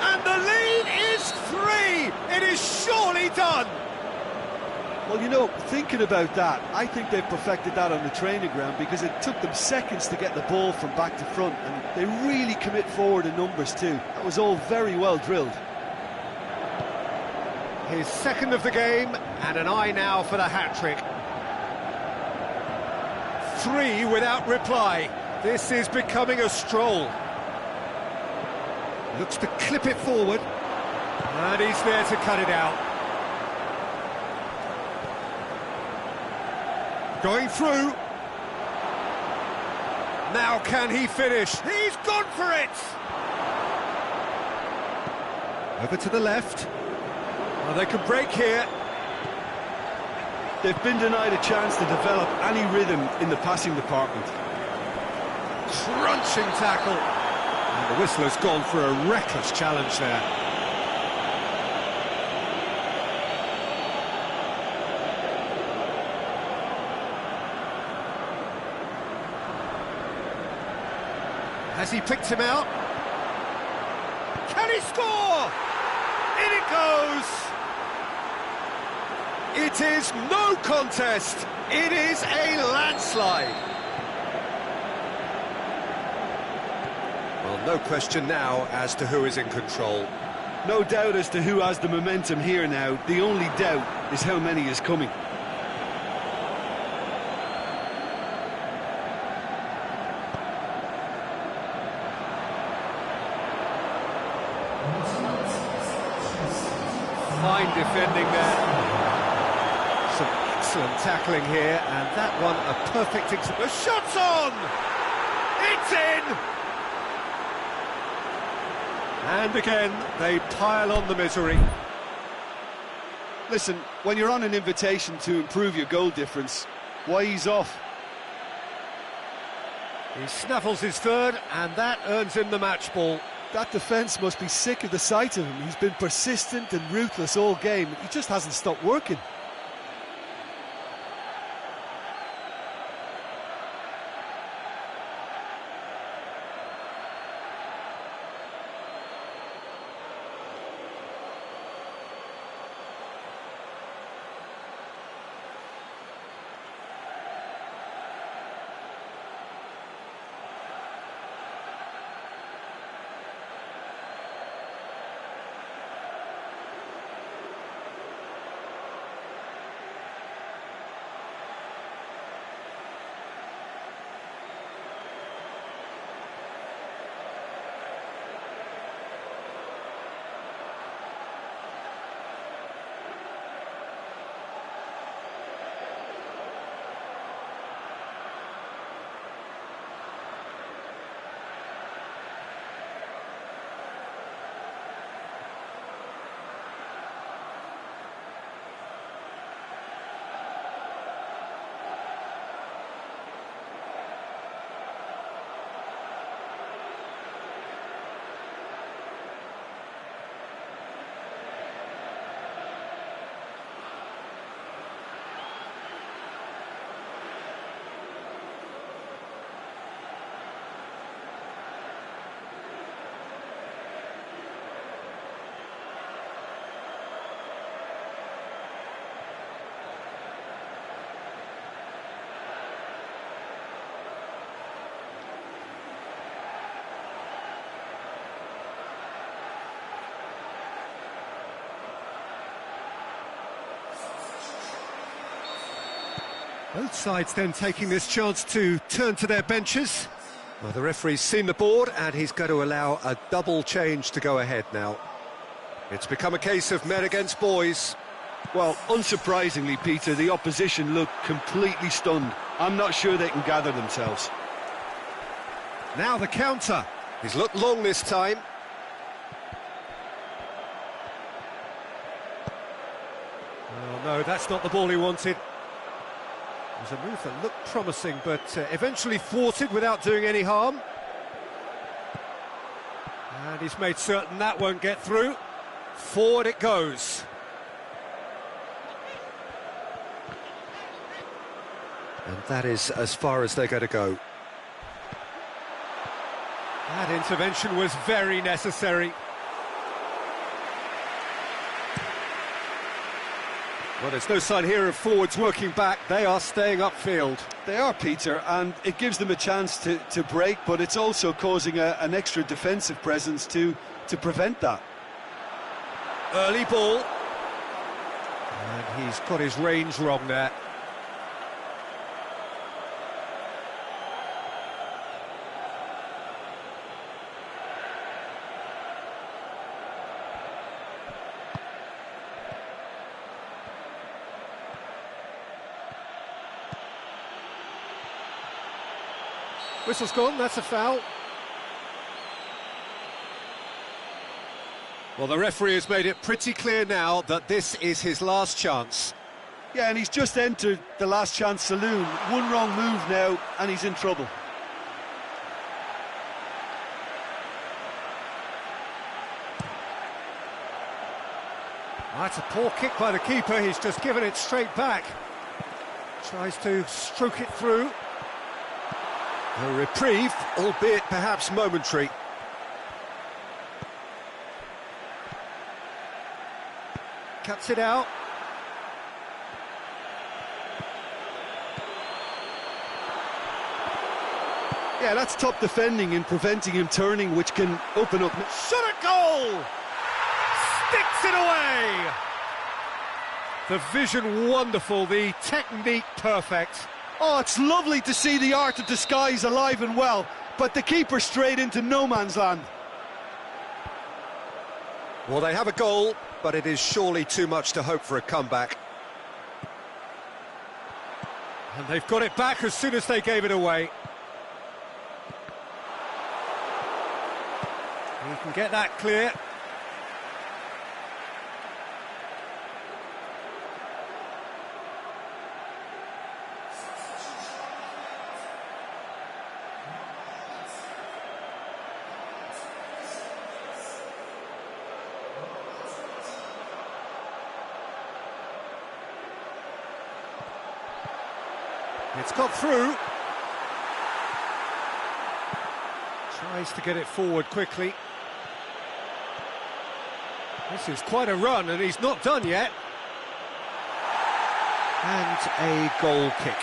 And the lead is 3! It is surely done! Well, you know, thinking about that, I think they've perfected that on the training ground, because it took them seconds to get the ball from back to front, and they really commit forward in numbers too. That was all very well drilled. His second of the game, and an eye now for the hat-trick. 3 without reply. This is becoming a stroll. Looks to clip it forward. And he's there to cut it out. Going through. Now can he finish? He's gone for it! Over to the left. Well, they could break here. They've been denied a chance to develop any rhythm in the passing department. Crunching tackle. And the whistler's gone for a reckless challenge there. Has he picked him out? Can he score? In it goes! It is no contest. It is a landslide. Well, no question now as to who is in control. No doubt as to who has the momentum here now. The only doubt is how many is coming. Fine defending there. Some excellent tackling here, and that one a perfect example. The shot's on! It's in! And again, they pile on the misery. Listen, when you're on an invitation to improve your goal difference, why ease off? He snaffles his third, and that earns him the match ball. That defence must be sick of the sight of him. He's been persistent and ruthless all game. He just hasn't stopped working. Both sides then taking this chance to turn to their benches. Well, the referee's seen the board and he's going to allow a double change to go ahead now. It's become a case of men against boys. Well, unsurprisingly, Peter, the opposition look completely stunned. I'm not sure they can gather themselves. Now the counter. He's looked long this time. Oh no, that's not the ball he wanted. It was a move that looked promising, but eventually thwarted without doing any harm. And he's made certain that won't get through. Forward it goes. And that is as far as they're going to go. That intervention was very necessary. Well, there's no sign here of forwards working back. They are staying upfield. They are, Peter, and it gives them a chance to break, but it's also causing an extra defensive presence to prevent that. Early ball. And he's got his range wrong there. Whistle's gone, that's a foul. Well, the referee has made it pretty clear now that this is his last chance. Yeah, and he's just entered the last chance saloon. One wrong move now, and he's in trouble. That's a poor kick by the keeper, he's just given it straight back. Tries to stroke it through. A reprieve, albeit perhaps momentary. Cuts it out. Yeah, that's top defending and preventing him turning, which can open up. Shot at goal! Sticks it away! The vision wonderful, the technique perfect. Oh, it's lovely to see the art of disguise alive and well, but the keeper straight into no man's land. Well, they have a goal, but it is surely too much to hope for a comeback. And they've got it back as soon as they gave it away. He can get that clear. It's got through. Tries to get it forward quickly. This is quite a run, and he's not done yet. And a goal kick.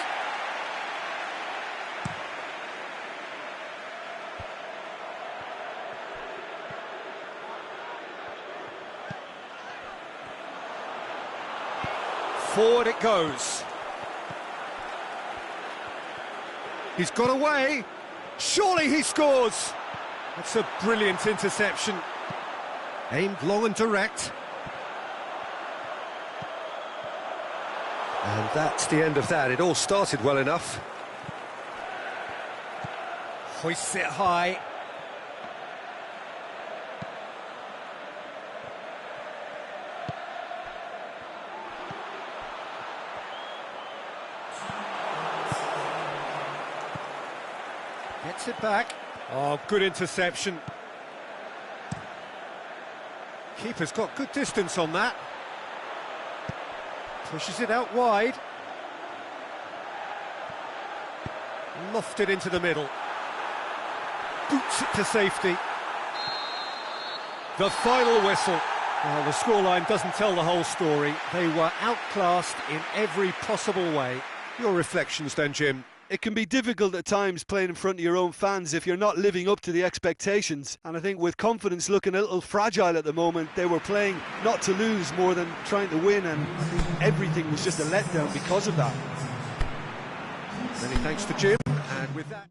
Forward it goes. He's got away. Surely he scores. That's a brilliant interception. Aimed long and direct. And that's the end of that. It all started well enough. Hoists it high. Gets it back. Oh, good interception. Keeper's got good distance on that. Pushes it out wide. Lofted into the middle. Boots it to safety. The final whistle. Well, the scoreline doesn't tell the whole story. They were outclassed in every possible way. Your reflections then, Jim? It can be difficult at times playing in front of your own fans if you're not living up to the expectations. And I think with confidence looking a little fragile at the moment, they were playing not to lose more than trying to win, and I think everything was just a letdown because of that. Many thanks to Jim, and with that...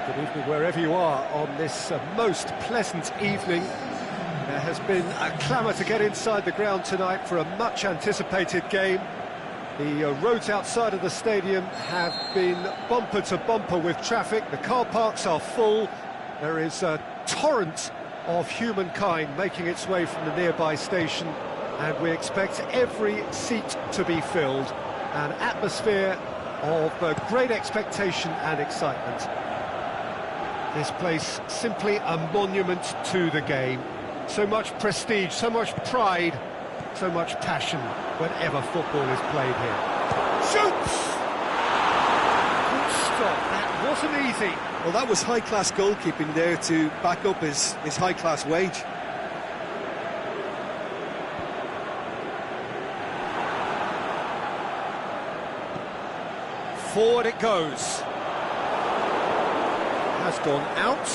Good evening wherever you are on this most pleasant evening. There has been a clamour to get inside the ground tonight for a much anticipated game. The roads outside of the stadium have been bumper to bumper with traffic. The car parks are full. There is a torrent of humankind making its way from the nearby station, and we expect every seat to be filled. An atmosphere of great expectation and excitement. This place simply a monument to the game. So much prestige, so much pride, so much passion whenever football is played here. Shoots! Good stop, that wasn't easy. Well, that was high-class goalkeeping there to back up his high-class wage. Forward it goes. Has gone out.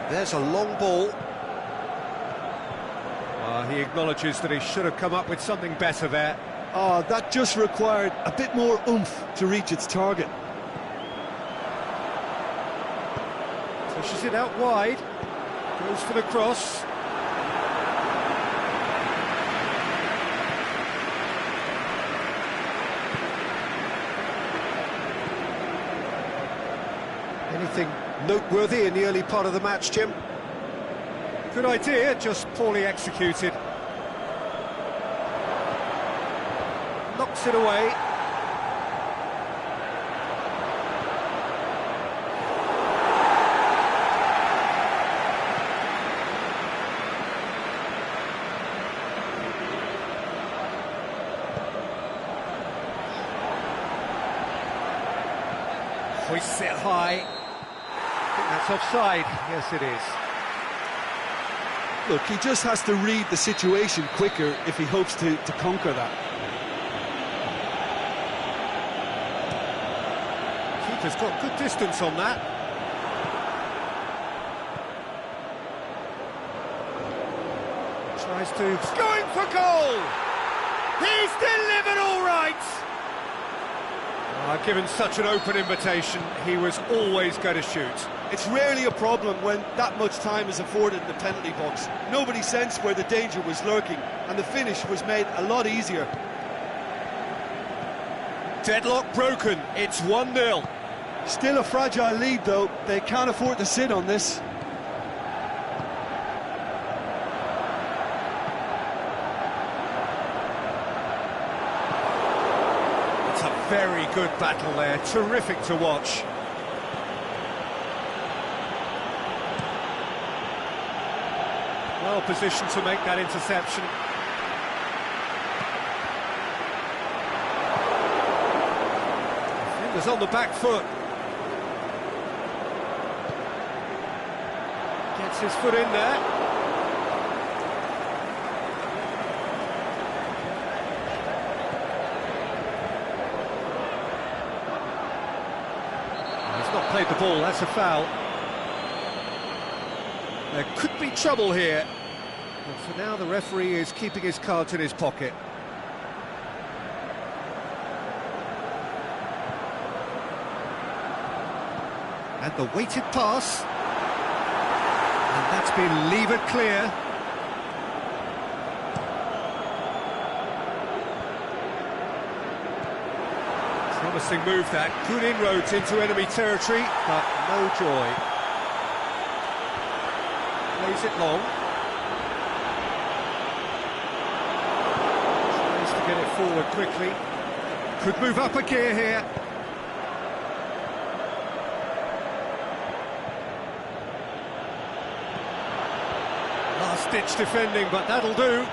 There's a long ball. He acknowledges that he should have come up with something better there. That just required a bit more oomph to reach its target. Pushes it out wide, goes for the cross. Anything noteworthy in the early part of the match, Jim? Good idea, just poorly executed. Knocks it away. Hoists it high. I think that's offside. Yes, it is. Look, he just has to read the situation quicker if he hopes to conquer that. Keeper's got good distance on that. Tries to... Going for goal! He's delivered all right! Given such an open invitation, he was always going to shoot. It's rarely a problem when that much time is afforded in the penalty box. Nobody sensed where the danger was lurking, and the finish was made a lot easier. Deadlock broken, it's 1-0. Still a fragile lead, though. They can't afford to sit on this. Very good battle there, terrific to watch. Well positioned to make that interception. Defender's on the back foot. Gets his foot in there. Played the ball, that's a foul. There could be trouble here, but for now the referee is keeping his cards in his pocket. And the weighted pass, and that's been levered clear. Promising move that, good inroads into enemy territory, but no joy. Plays it long. Tries to get it forward quickly. Could move up a gear here. Last-ditch defending, but that'll do.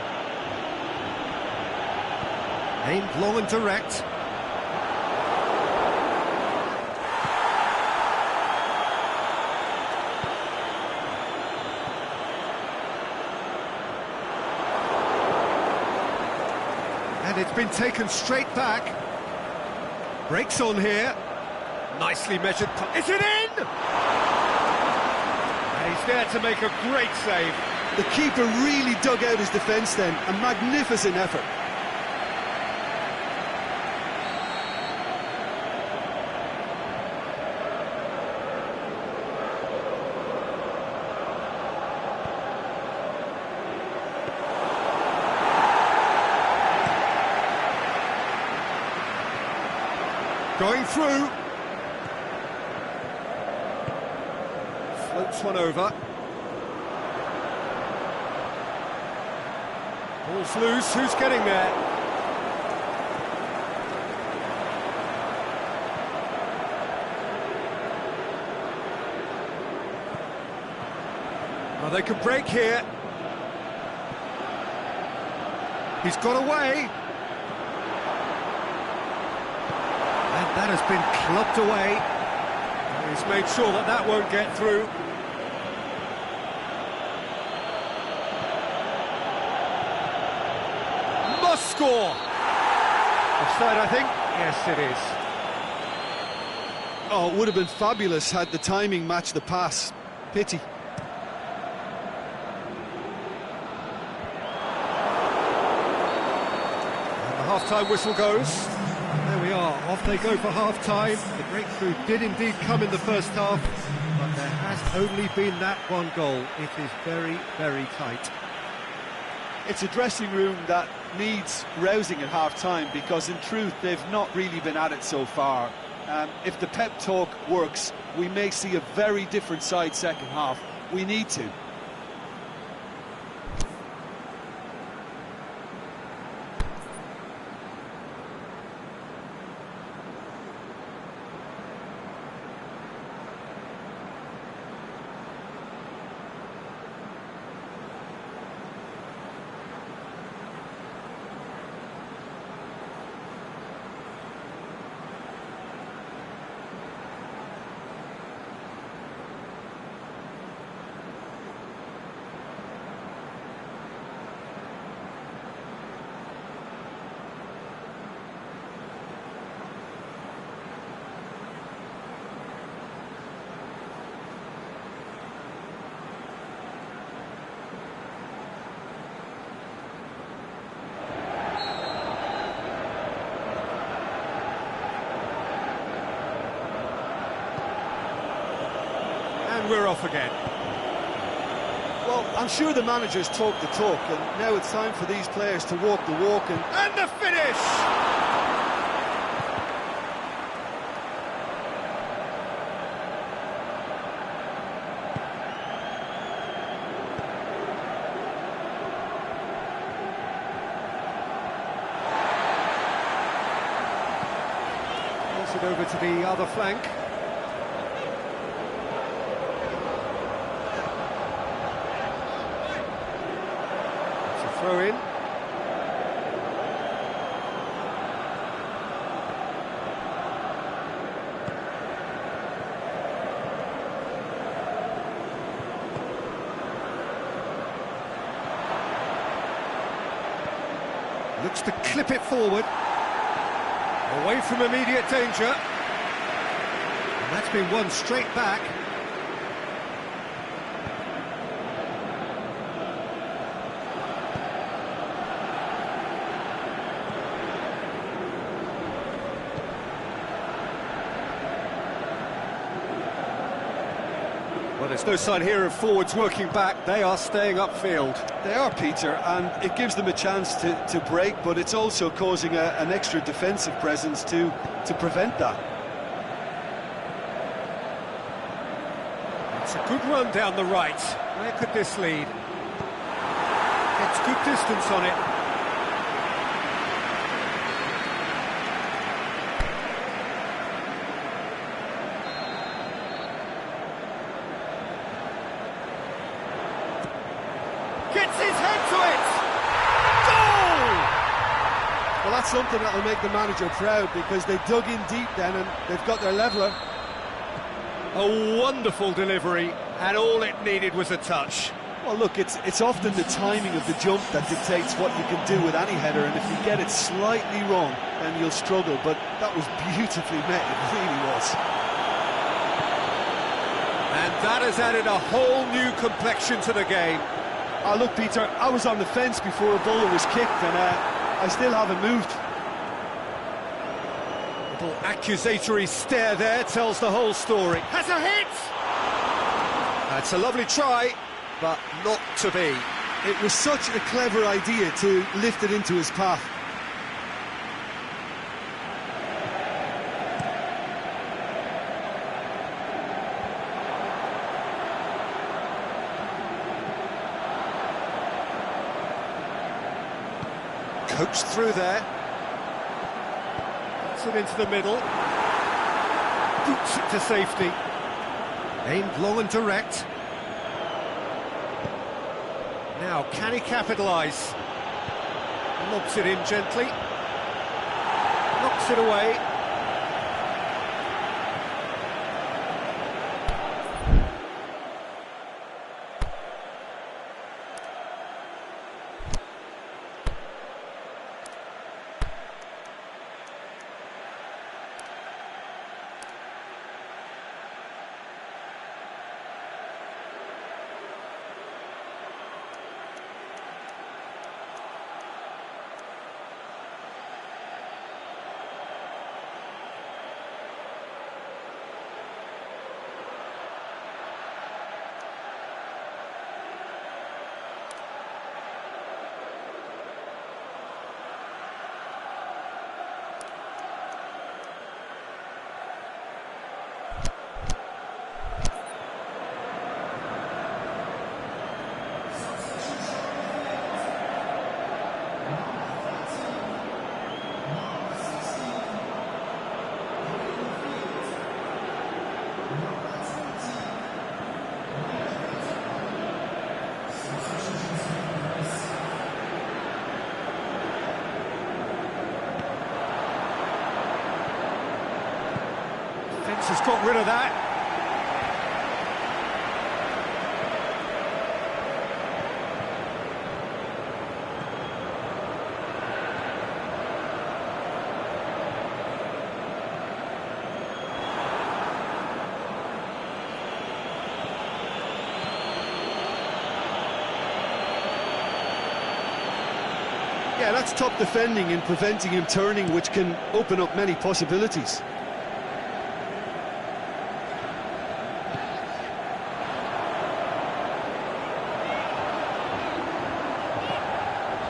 Aimed long and direct. And it's been taken straight back. Breaks on here. Nicely measured. Is it in? there to make a great save. The keeper really dug out his defence then, a magnificent effort. Going through. Floats one over. Ball's loose, who's getting there? Oh, they could break here. He's got away. And that has been clubbed away. He's made sure that that won't get through. Must score! Offside, I think? Yes, it is. Oh, it would have been fabulous had the timing matched the pass. Pity. And the half-time whistle goes. There we are, off they go for half-time. The breakthrough did indeed come in the first half, but there has only been that one goal. It is very, very tight. It's a dressing room that needs rousing at half-time, because in truth they've not really been at it so far. If the pep talk works, we may see a very different side second half. We need to. And we're off again. Well, I'm sure the manager's talked the talk, and now it's time for these players to walk the walk. And the finish! Pass it over to the other flank. Throw in. Looks to clip it forward. Away from immediate danger. And that's been won straight back. Well, there's no sign here of forwards working back. They are staying upfield. They are, Peter, and it gives them a chance to break, but it's also causing an extra defensive presence to prevent that. It's a good run down the right. Where could this lead? Gets good distance on it. Gets his head to it! Goal! Well, that's something that will make the manager proud, because they dug in deep then and they've got their leveller. A wonderful delivery, and all it needed was a touch. Well, look, it's often the timing of the jump that dictates what you can do with any header, and if you get it slightly wrong, then you'll struggle, but that was beautifully met, it really was. And That has added a whole new complexion to the game. Oh, look, Peter, I was on the fence before a ball was kicked, and I still haven't moved. Little accusatory stare there tells the whole story. Has a hit! That's a lovely try, but not to be. It was such a clever idea to lift it into his path. Coached through there. Puts it into the middle. Boots it to safety. Aimed long and direct. Now, can he capitalise? Lobs it in gently. Knocks it away. Has got rid of that. Yeah, that's top defending and preventing him turning, which can open up many possibilities.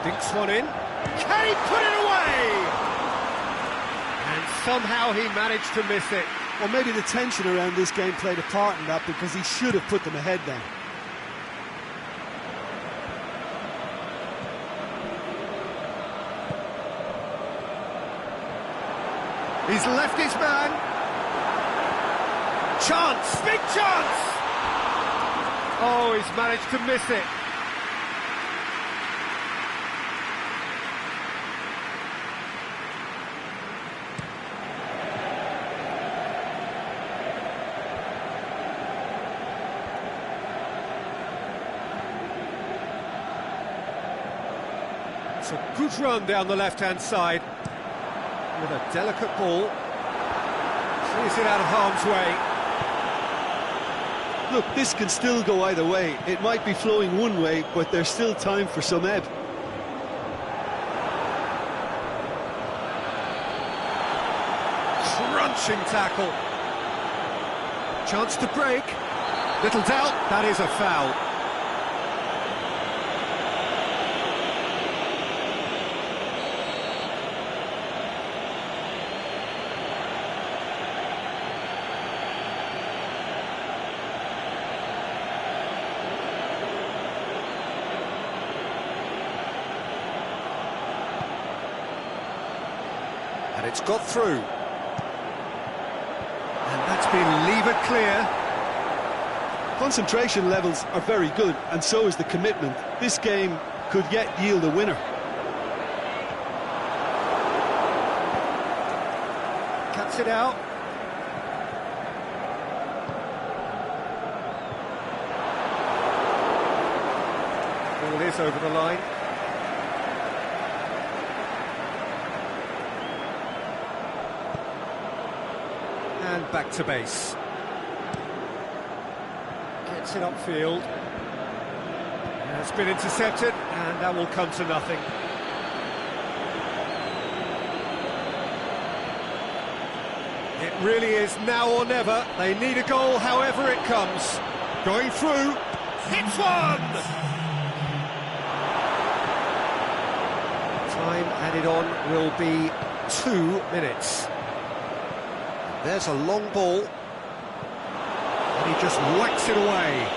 Dinks one in. Can he put it away? And somehow he managed to miss it. Well, maybe the tension around this game played a part in that, because he should have put them ahead then. He's left his man. Chance, big chance! Oh, he's managed to miss it. It's a good run down the left-hand side with a delicate ball. Clears it out of harm's way. Look, this can still go either way. It might be flowing one way, but there's still time for some ebb. Crunching tackle. Chance to break. Little doubt, that is a foul. And it's got through. And that's been levered clear. Concentration levels are very good, and so is the commitment. This game could yet yield a winner. Cuts it out. Ball is over the line. And back to base. Gets it upfield. It's been intercepted, and that will come to nothing. It really is now or never. They need a goal however it comes. Going through, hits one! Time added on will be 2 minutes. There's a long ball. And he just whacks it away.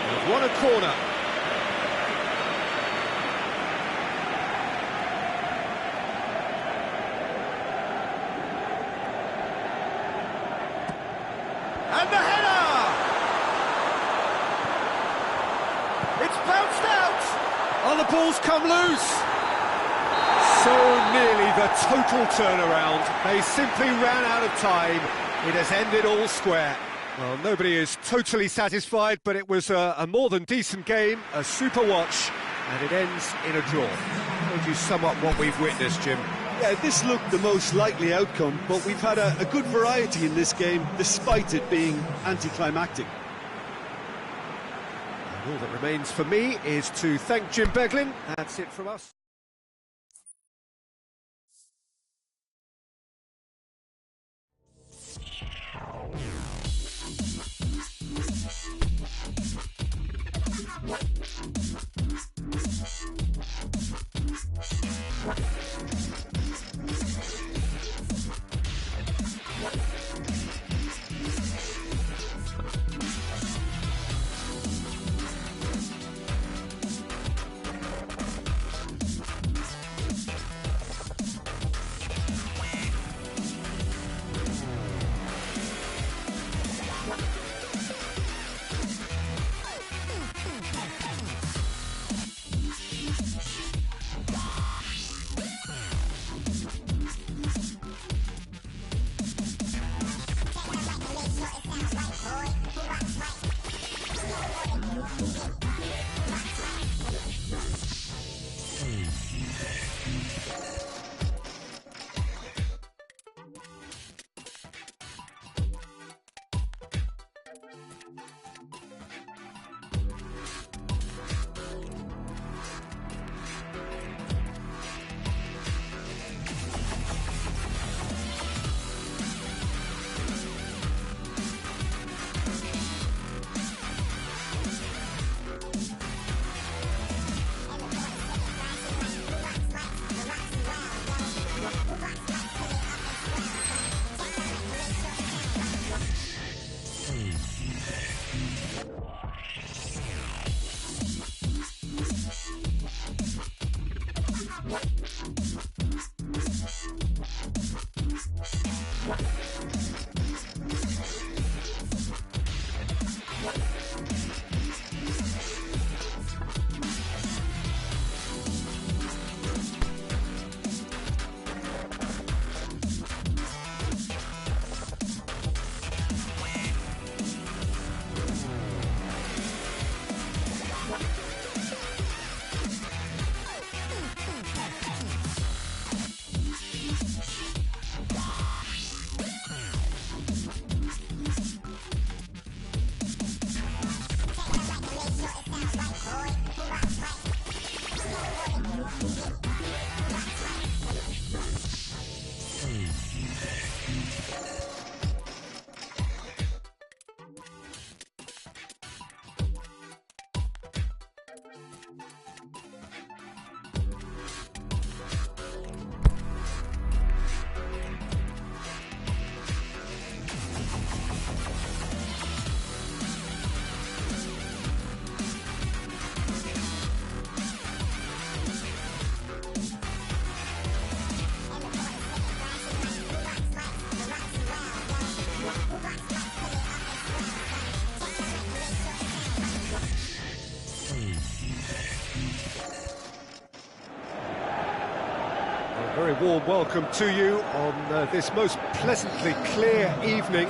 They've won a corner. And the header! It's bounced out! Oh, the ball's come loose! So nearly the total turnaround. They simply ran out of time. It has ended all square. Well, nobody is totally satisfied, but it was a more than decent game, a super watch, and it ends in a draw. How would you sum up what we've witnessed, Jim? Yeah, this looked the most likely outcome, but we've had a good variety in this game, despite it being anticlimactic. And all that remains for me is to thank Jim Beglin. That's it from us. A very warm welcome to you on this most pleasantly clear evening.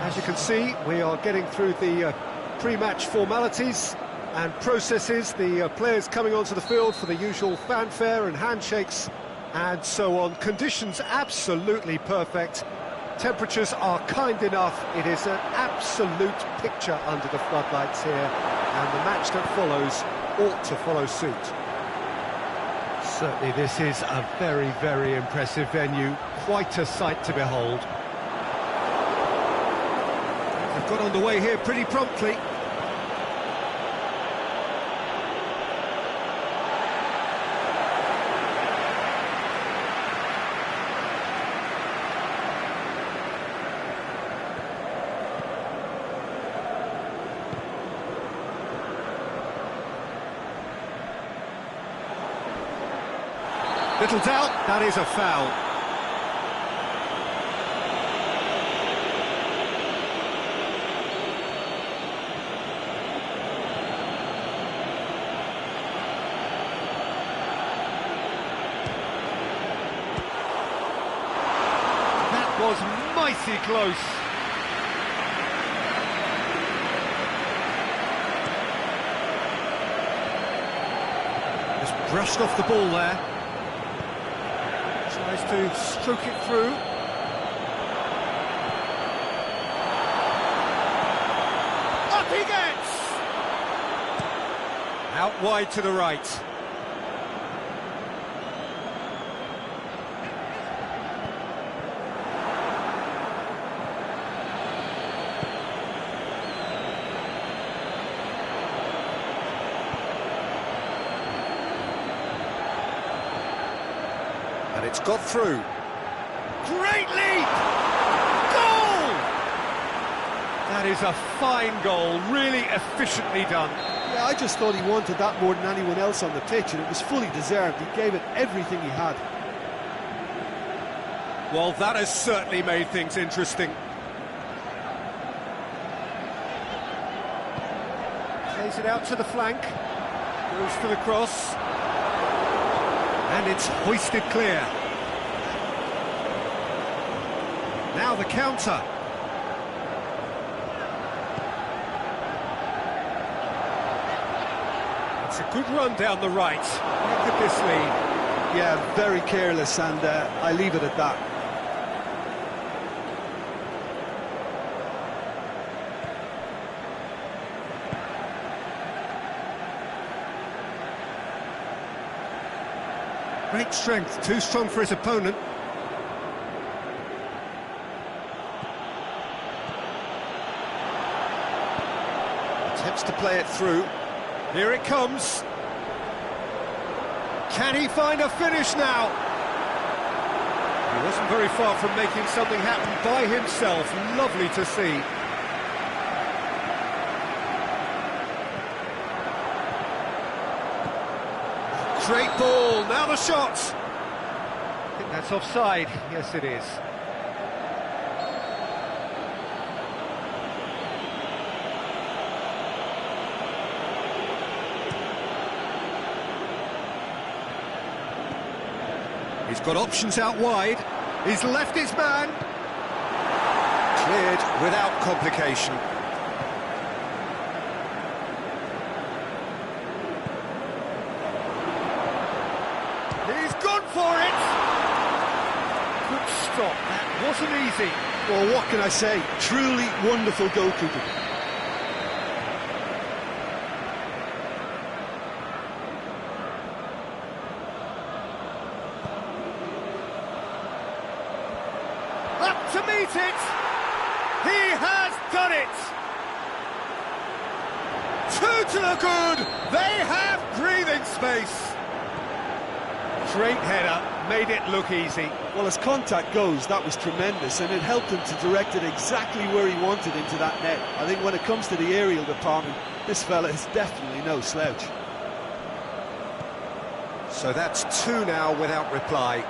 As you can see, we are getting through the pre-match formalities and processes, the players coming onto the field for the usual fanfare and handshakes and so on. Conditions absolutely perfect. Temperatures are kind enough. It is an absolute picture under the floodlights here, and the match that follows ought to follow suit. Certainly this is a very, very impressive venue. Quite a sight to behold. They've got underway here pretty promptly. Little doubt, that is a foul. That was mighty close. Just brushed off the ball there. Tries to stroke it through. Up he gets! Out wide to the right. And it's got through. Great leap! Goal! That is a fine goal, really efficiently done. Yeah, I just thought he wanted that more than anyone else on the pitch, and it was fully deserved. He gave it everything he had. Well, that has certainly made things interesting. Plays it out to the flank. Goes for the cross. And it's hoisted clear. Now the counter. It's a good run down the right. Where could this lead? Yeah, very careless, and I leave it at that. Great strength, too strong for his opponent. Attempts to play it through. Here it comes. Can he find a finish now? He wasn't very far from making something happen by himself. Lovely to see. Great ball, now the shot! I think that's offside, yes it is. He's got options out wide, he's left his man. Cleared without complication. He's gone for it! Good stop, that wasn't easy. Well, what can I say? Truly wonderful goalkeeping. Up to meet it! He has done it! Two to the good! They have breathing space! Great header, made it look easy. Well, as contact goes, that was tremendous, and it helped him to direct it exactly where he wanted into that net. I think when it comes to the aerial department, this fella is definitely no slouch. So that's two now without reply.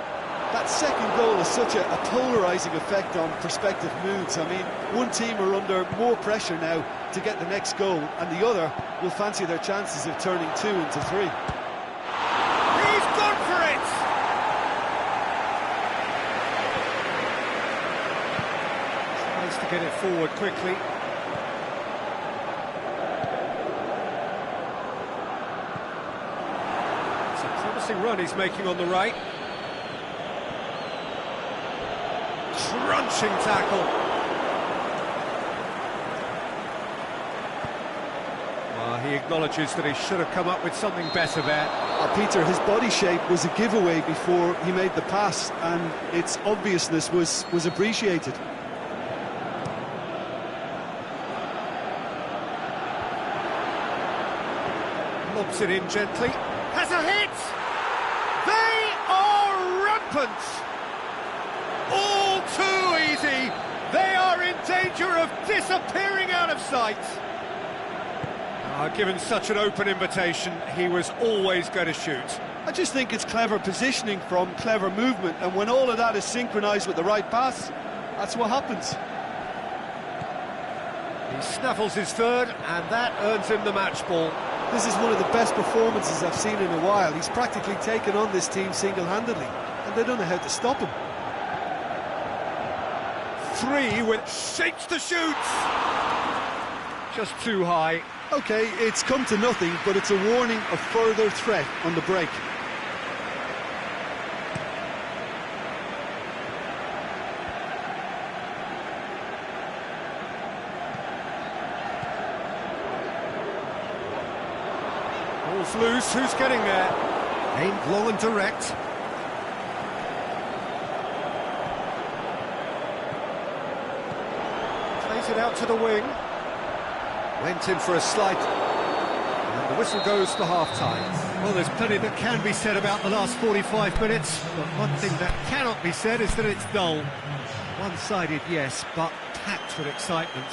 That second goal has such a polarising effect on prospective moods. I mean, one team are under more pressure now to get the next goal, and the other will fancy their chances of turning 2 into 3. He's gone for it! Tries to get it forward quickly. It's a promising run he's making on the right. Crunching tackle. Well, he acknowledges that he should have come up with something better there. Peter, his body shape was a giveaway before he made the pass, and its obviousness was appreciated. Lobs it in gently. Has a hit! They are rampant! All too easy! They are in danger of disappearing out of sight! Given such an open invitation, he was always going to shoot. I just think it's clever positioning from clever movement, and when all of that is synchronised with the right pass, that's what happens. He snaffles his third, and that earns him the match ball. This is one of the best performances I've seen in a while. He's practically taken on this team single-handedly, and they don't know how to stop him. Three with shapes to shoot! Just too high. OK, it's come to nothing, but it's a warning of further threat on the break. Ball's loose, who's getting there? Aimed long and direct. Plays it out to the wing. Went in for a slight, and the whistle goes for half-time. Well, there's plenty that can be said about the last 45 minutes, but one thing that cannot be said is that it's dull. One-sided, yes, but packed with excitement.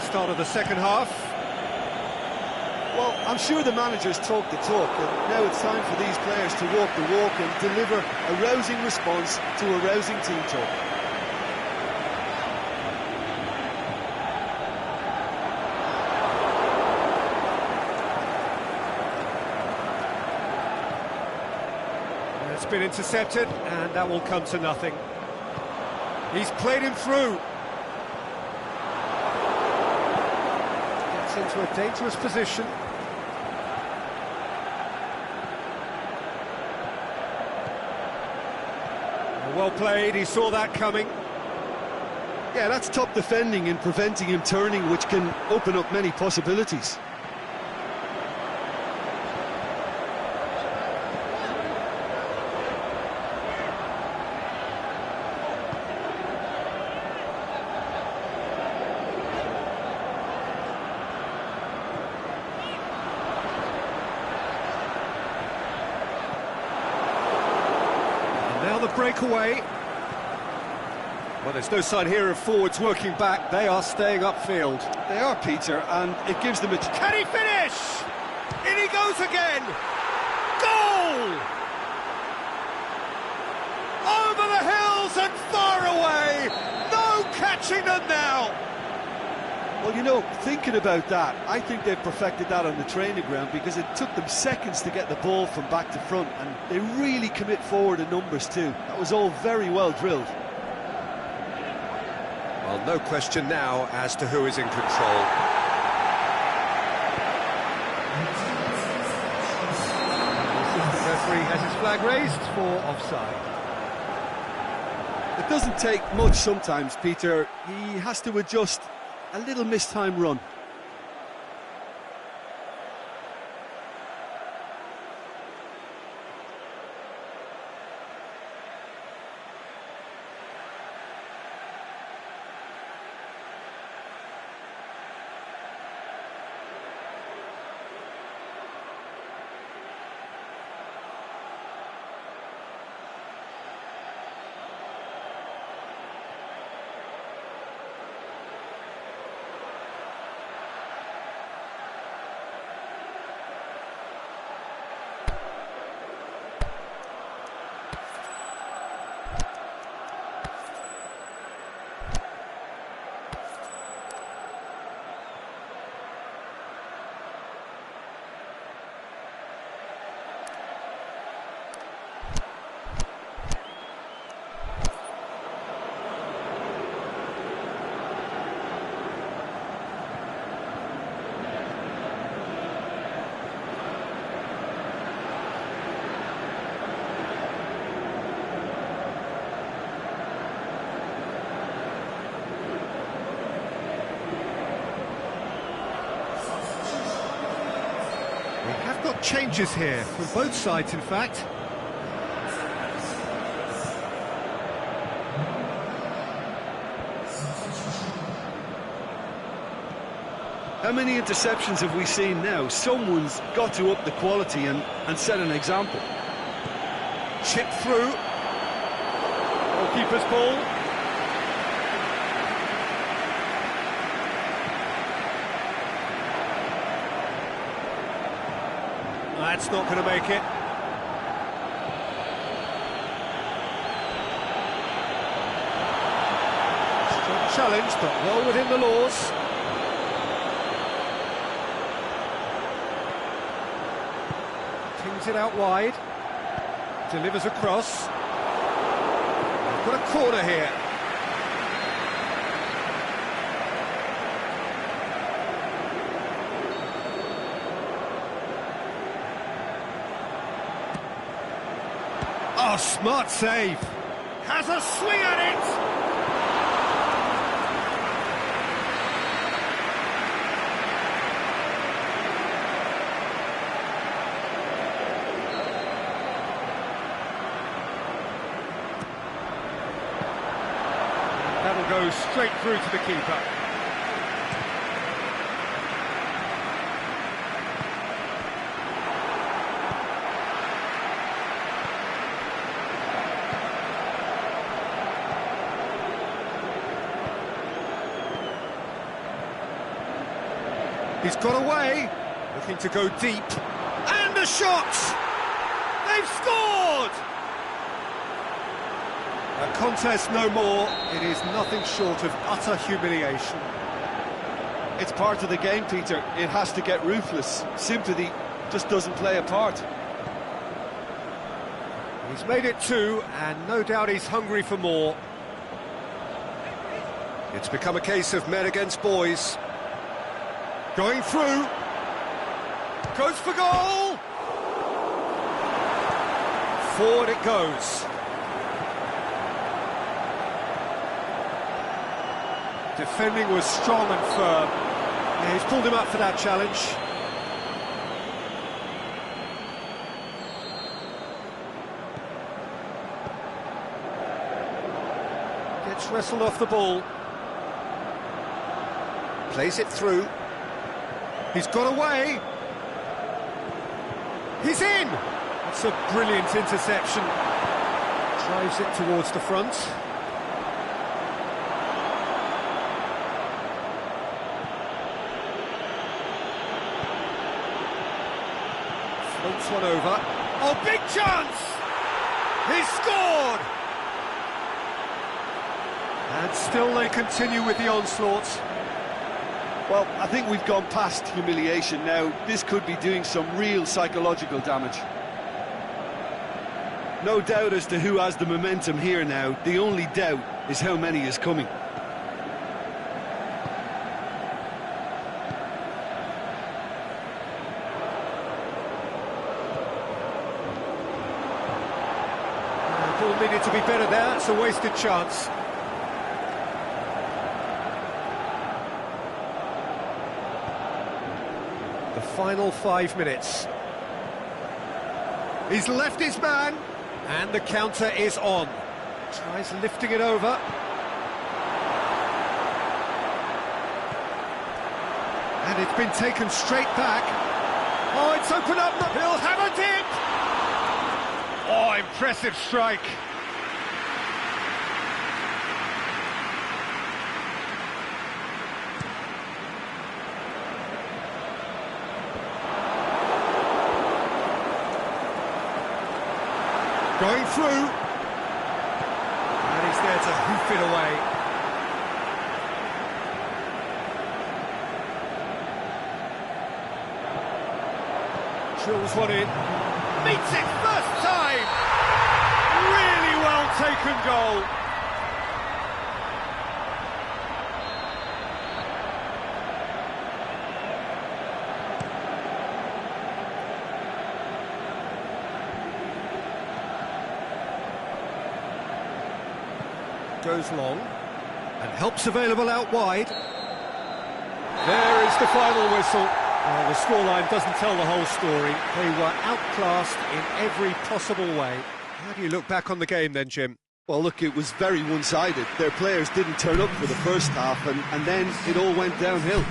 Start of the second half. Well, I'm sure the managers talk the talk, and now it's time for these players to walk the walk and deliver a rousing response to a rousing team talk. It's been intercepted, and that will come to nothing. He's played him through. Into a dangerous position. Well played, he saw that coming. Yeah, that's top defending and preventing him turning, which can open up many possibilities. Now the breakaway. Well, there's no sign here of forwards working back. They are staying upfield. They are, Peter, and it gives them a... Can he finish? In he goes again! Goal! Over the hills and far away! No catching them now! Well, you know, thinking about that, I think they've perfected that on the training ground, because it took them seconds to get the ball from back to front, and they really commit forward in numbers too. That was all very well drilled. Well, no question now as to who is in control. The referee has his flag raised for offside. It doesn't take much sometimes, Peter. He has to adjust a little mistimed run. got changes here, from both sides in fact. How many interceptions have we seen now? Someone's got to up the quality and set an example. Chip through. Goalkeeper's ball. That's not going to make it. Strong challenge, but well within the laws. Kings it out wide. Delivers across. They've got a corner here. Oh, smart save. Has a swing at it. That'll go straight through to the keeper. He's got away, looking to go deep, and a shot! They've scored! A contest no more, it is nothing short of utter humiliation. It's part of the game, Peter. It has to get ruthless. Sympathy just doesn't play a part. He's made it two, and no doubt he's hungry for more. It's become a case of men against boys. Going through. Goes for goal! Forward it goes. Defending was strong and firm. Yeah, he's pulled him up for that challenge. Gets wrestled off the ball. Plays it through. He's got away. He's in! That's a brilliant interception. Drives it towards the front. Floats one over. Oh, big chance! He's scored! And still they continue with the onslaught. Well, I think we've gone past humiliation now. This could be doing some real psychological damage. No doubt as to who has the momentum here now. The only doubt is how many is coming. The ball needed to be better there. It's a wasted chance. The final 5 minutes. He's left his man, and the counter is on. Tries lifting it over. And it's been taken straight back. Oh, it's opened up. He'll have a dip. Oh, impressive strike. Going through, and he's there to hoof it away. Drills one in, meets it first time! Really well taken goal. Goes long, and help's available out wide. There is the final whistle. Well, the scoreline doesn't tell the whole story. They were outclassed in every possible way. How do you look back on the game then, Jim? Well, look, it was very one-sided. Their players didn't turn up for the first half, and then it all went downhill.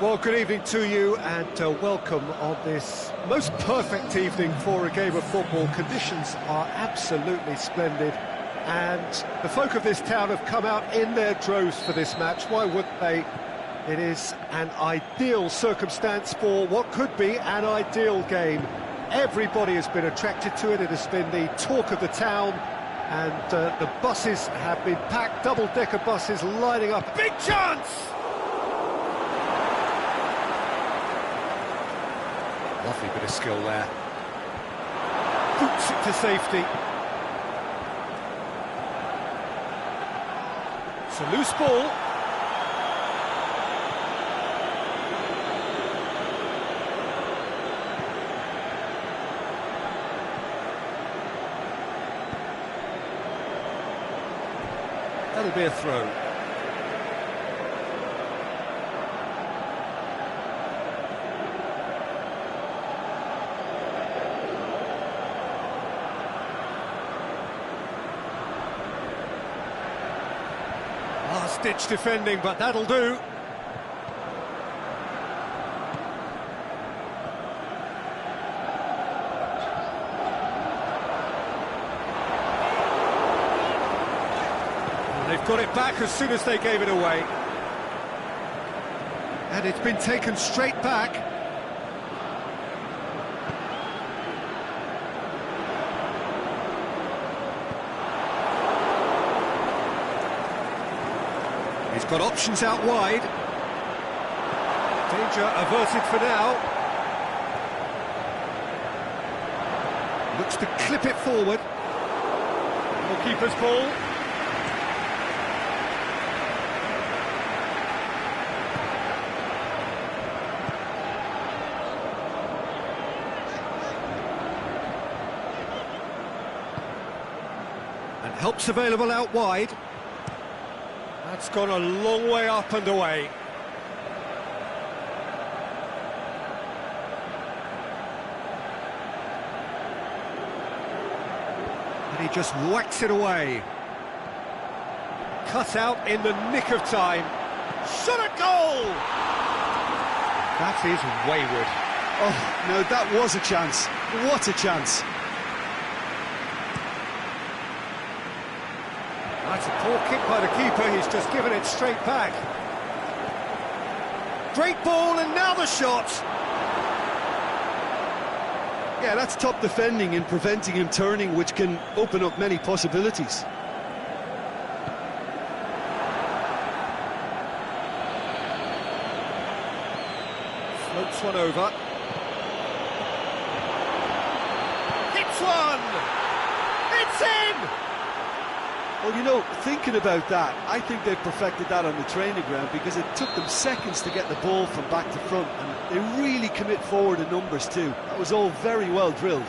Well, good evening to you and welcome on this most perfect evening for a game of football. Conditions are absolutely splendid and the folk of this town have come out in their droves for this match. Why wouldn't they? It is an ideal circumstance for what could be an ideal game. Everybody has been attracted to it. It has been the talk of the town and the buses have been packed, double-decker buses lining up. Big chance! Lovely bit of skill there. Boots it to safety. It's a loose ball. That'll be a throw. Last-ditch defending, but that'll do. They've got it back as soon as they gave it away. And it's been taken straight back. He's got options out wide. Danger averted for now. Looks to clip it forward. Goalkeeper's ball. And help's available out wide. That's gone a long way up and away. And he just whacks it away. Cut out in the nick of time. Shot at goal! That is wayward. Oh, no, that was a chance. What a chance. That's a poor kick by the keeper, he's just given it straight back. Great ball, and now the shot! Yeah, that's top defending and preventing him turning, which can open up many possibilities. Floats one over. Hits one! It's in! Well, you know, thinking about that, I think they've perfected that on the training ground because it took them seconds to get the ball from back to front, and they really commit forward in numbers too. That was all very well drilled.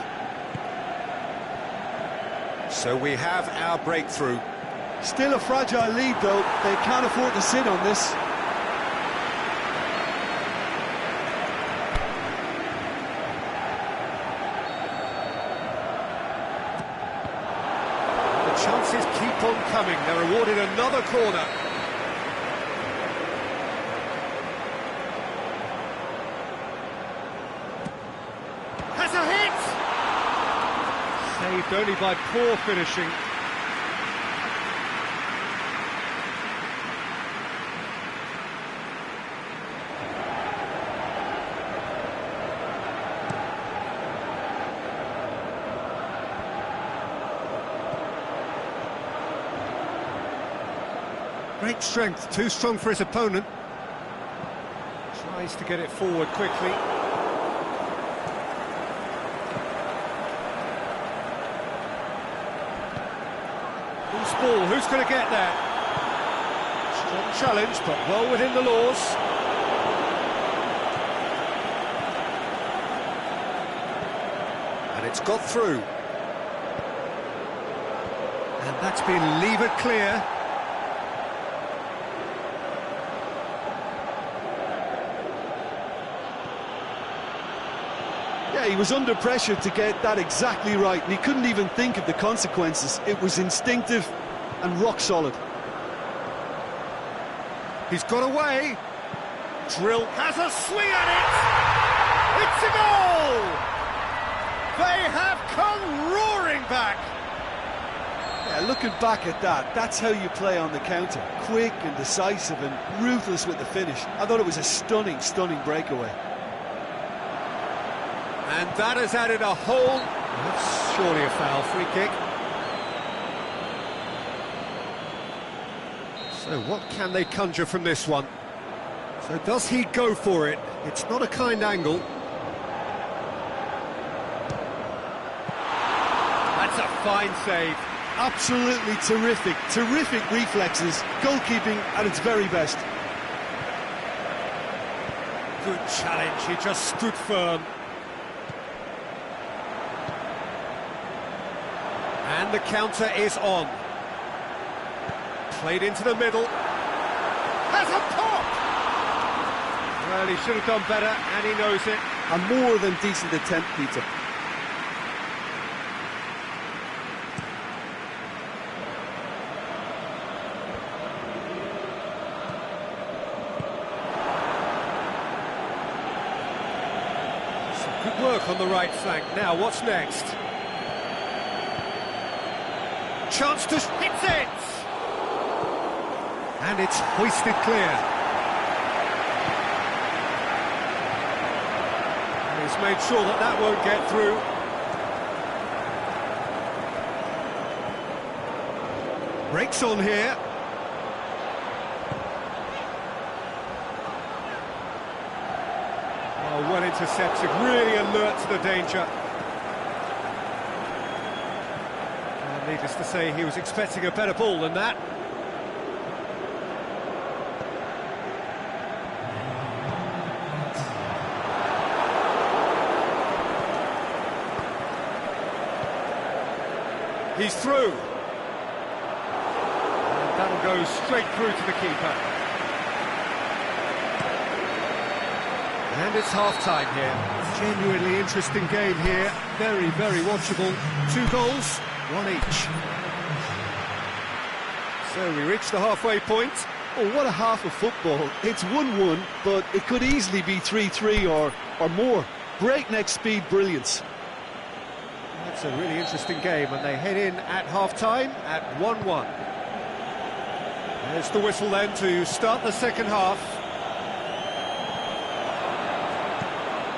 So we have our breakthrough. Still a fragile lead though, they can't afford to sit on this. Chances keep on coming, they're awarded another corner. Has a hit! Saved only by poor finishing. Great strength, too strong for his opponent. Tries to get it forward quickly. Who's ball? Who's going to get there? Strong challenge, but well within the laws. And it's got through. And that's been levered clear. Yeah, he was under pressure to get that exactly right, and he couldn't even think of the consequences. It was instinctive and rock solid. He's got away. Drill has a swing at it. It's a goal. They have come roaring back. Yeah, looking back at that, that's how you play on the counter. Quick and decisive and ruthless with the finish. I thought it was a stunning, stunning breakaway. And that has added a whole... That's surely a foul, free kick. So what can they conjure from this one? So does he go for it? It's not a kind angle. That's a fine save. Absolutely terrific, terrific reflexes. Goalkeeping at its very best. Good challenge, he just stood firm. And the counter is on. Played into the middle. Has a pop! Well, he should have done better, and he knows it. A more than decent attempt, Peter. Some good work on the right flank. Now, what's next? Chance to hits it! And it's hoisted clear. And he's made sure that that won't get through. Breaks on here. Oh, well intercepted, really alert to the danger. Needless to say, he was expecting a better ball than that. He's through. And that'll go straight through to the keeper. And it's half-time here. Genuinely interesting game here. Very, very watchable. 2 goals, 1 each. So we reach the halfway point. Oh, what a half of football. It's 1-1, but it could easily be 3-3 or more. Breakneck speed brilliance. That's a really interesting game, and they head in at half-time at 1-1. There's the whistle then to start the second half.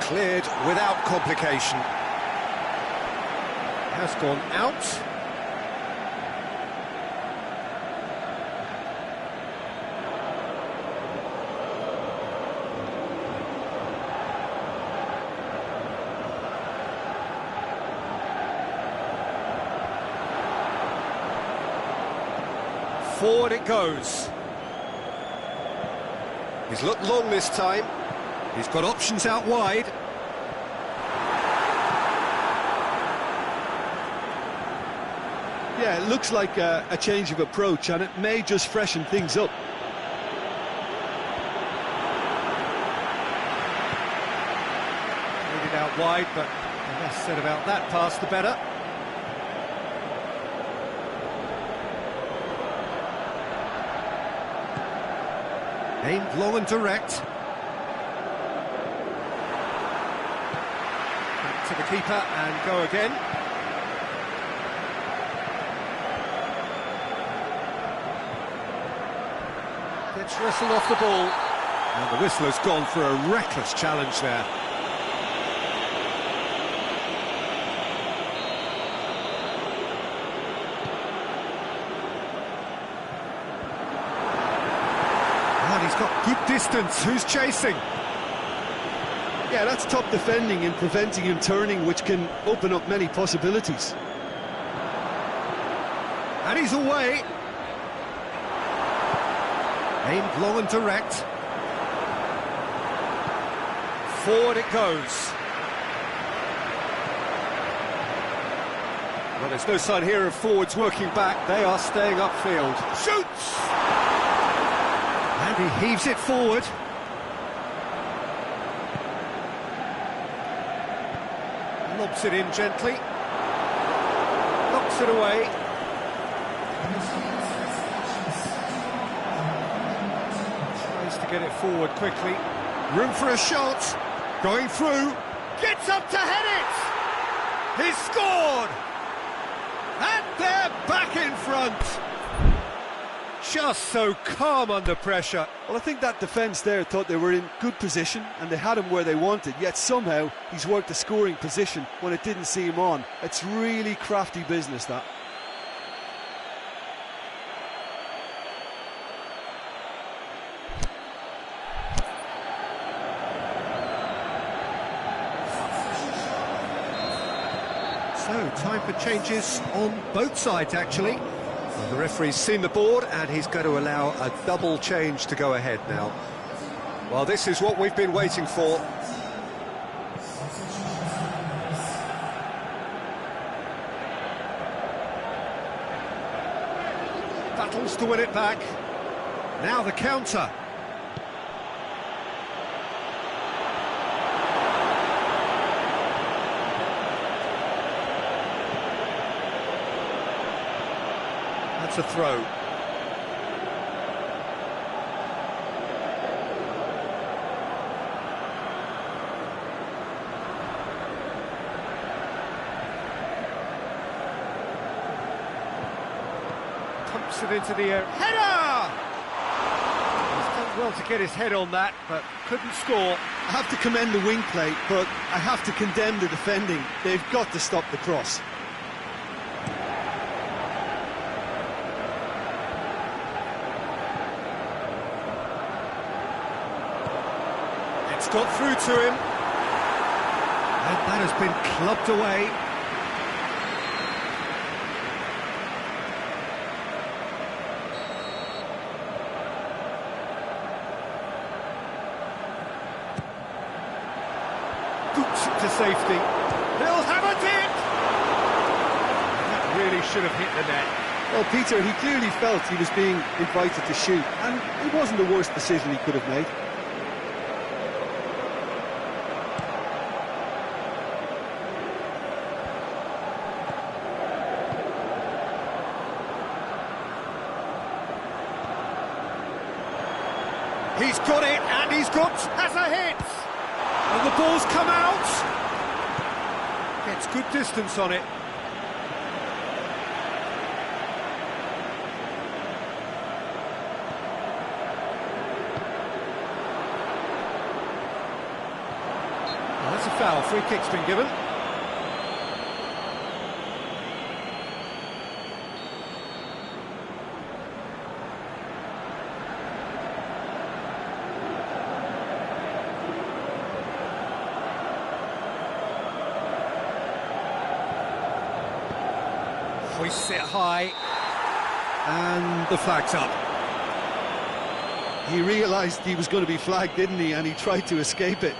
Cleared without complication. Has gone out. Forward it goes. He's looked long this time. He's got options out wide. Yeah, it looks like a change of approach, and it may just freshen things up. Put it out wide, but the less said about that pass, the better. Aimed long and direct. Back to the keeper and go again. Gets wrestled off the ball. And the whistler's gone for a reckless challenge there. He's got good distance. Who's chasing? Yeah, that's top defending and preventing him turning, which can open up many possibilities. And he's away. Aimed long and direct. Forward it goes. Well, there's no sign here of forwards working back. They are staying upfield. Shoots! And he heaves it forward. Lobs it in gently. Knocks it away. Tries to get it forward quickly. Room for a shot. Going through. Gets up to head it! He's scored! And they're back in front! Just so calm under pressure. Well, I think that defence there thought they were in good position and they had him where they wanted, yet somehow he's worked a scoring position when it didn't see him on. It's really crafty business, that. So, time for changes on both sides, actually. Well, the referee's seen the board, and he's going to allow a double change to go ahead now. Well, this is what we've been waiting for. Battles to win it back. Now the counter. That's a throw. Pumps it into the air. Header! He's done well to get his head on that, but couldn't score. I have to commend the wing play, but I have to condemn the defending. They've got to stop the cross. It's got through to him. And that has been clubbed away. scoops it to safety. He'll have a dip! That really should have hit the net. Well, Peter, he clearly felt he was being invited to shoot, and it wasn't the worst decision he could have made. He's got it, and has a hit! And the ball's come out! Gets good distance on it. Well, that's a foul, free kick's been given. Hoists it high, and the flag's up. He realised he was going to be flagged, didn't he? And he tried to escape it.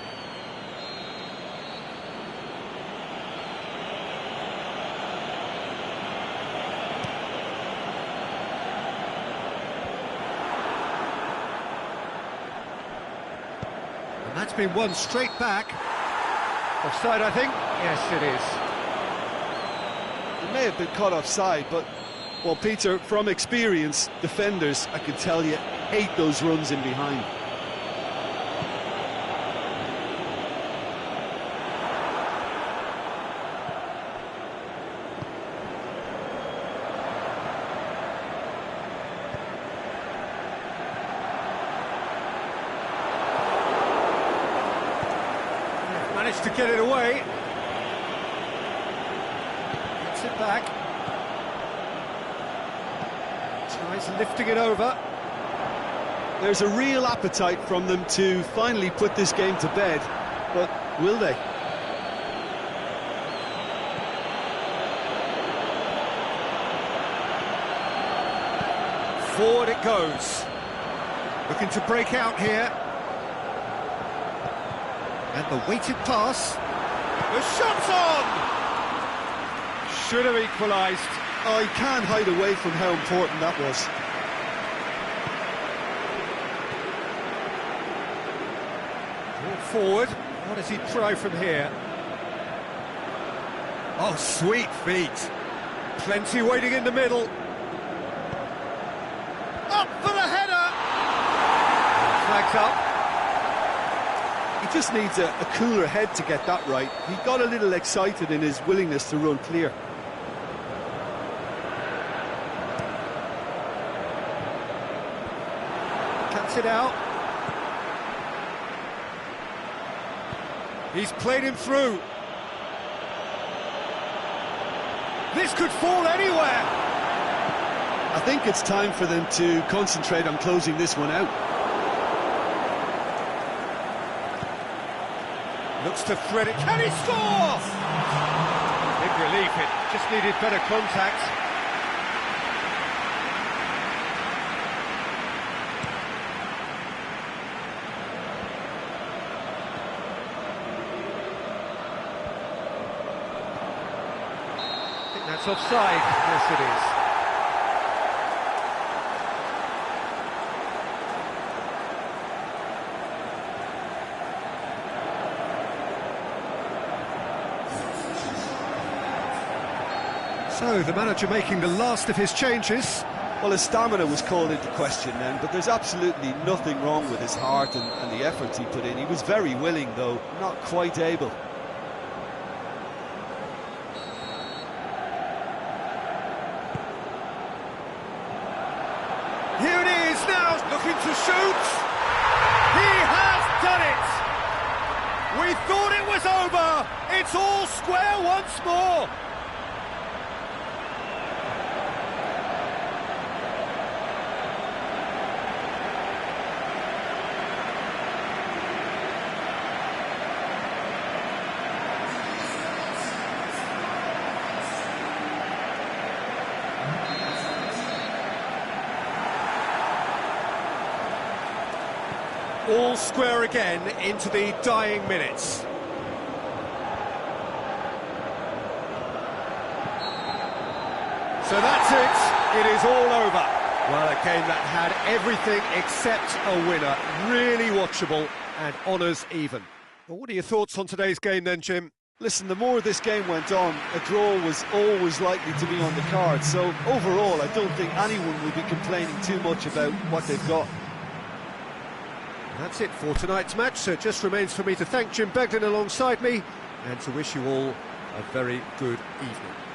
And that's been won straight back. Offside, I think? Yes, it is. It may have been caught offside, but, well, Peter, from experience, defenders, I can tell you, hate those runs in behind. Managed to get it away. Gets it back. Tries lifting it over. There's a real appetite from them to finally put this game to bed, but will they? Forward it goes. Looking to break out here. And the weighted pass. The shot's on! Should have equalised. Oh, he can't hide away from how important that was. Forward. What does he try from here? Oh, sweet feet. Plenty waiting in the middle. Up for the header! Flags up. He just needs a cooler head to get that right. He got a little excited in his willingness to run clear. Cuts it out. He's played him through. This could fall anywhere. I think it's time for them to concentrate on closing this one out. Looks to thread it. Can he score? Big relief. It just needed better contact. That's offside. Yes, it is. So, the manager making the last of his changes. Well, his stamina was called into question then, but there's absolutely nothing wrong with his heart and the efforts he put in. He was very willing, though, not quite able. Here it is now, looking to shoot. He has done it. We thought it was over. It's all square once more. All square again into the dying minutes. it. It is all over. Well, a game that had everything except a winner. Really watchable and honours even. Well, what are your thoughts on today's game then, Jim? Listen, the more this game went on, a draw was always likely to be on the card. So overall, I don't think anyone will be complaining too much about what they've got. That's it for tonight's match, so it just remains for me to thank Jim Beglin alongside me and to wish you all a very good evening.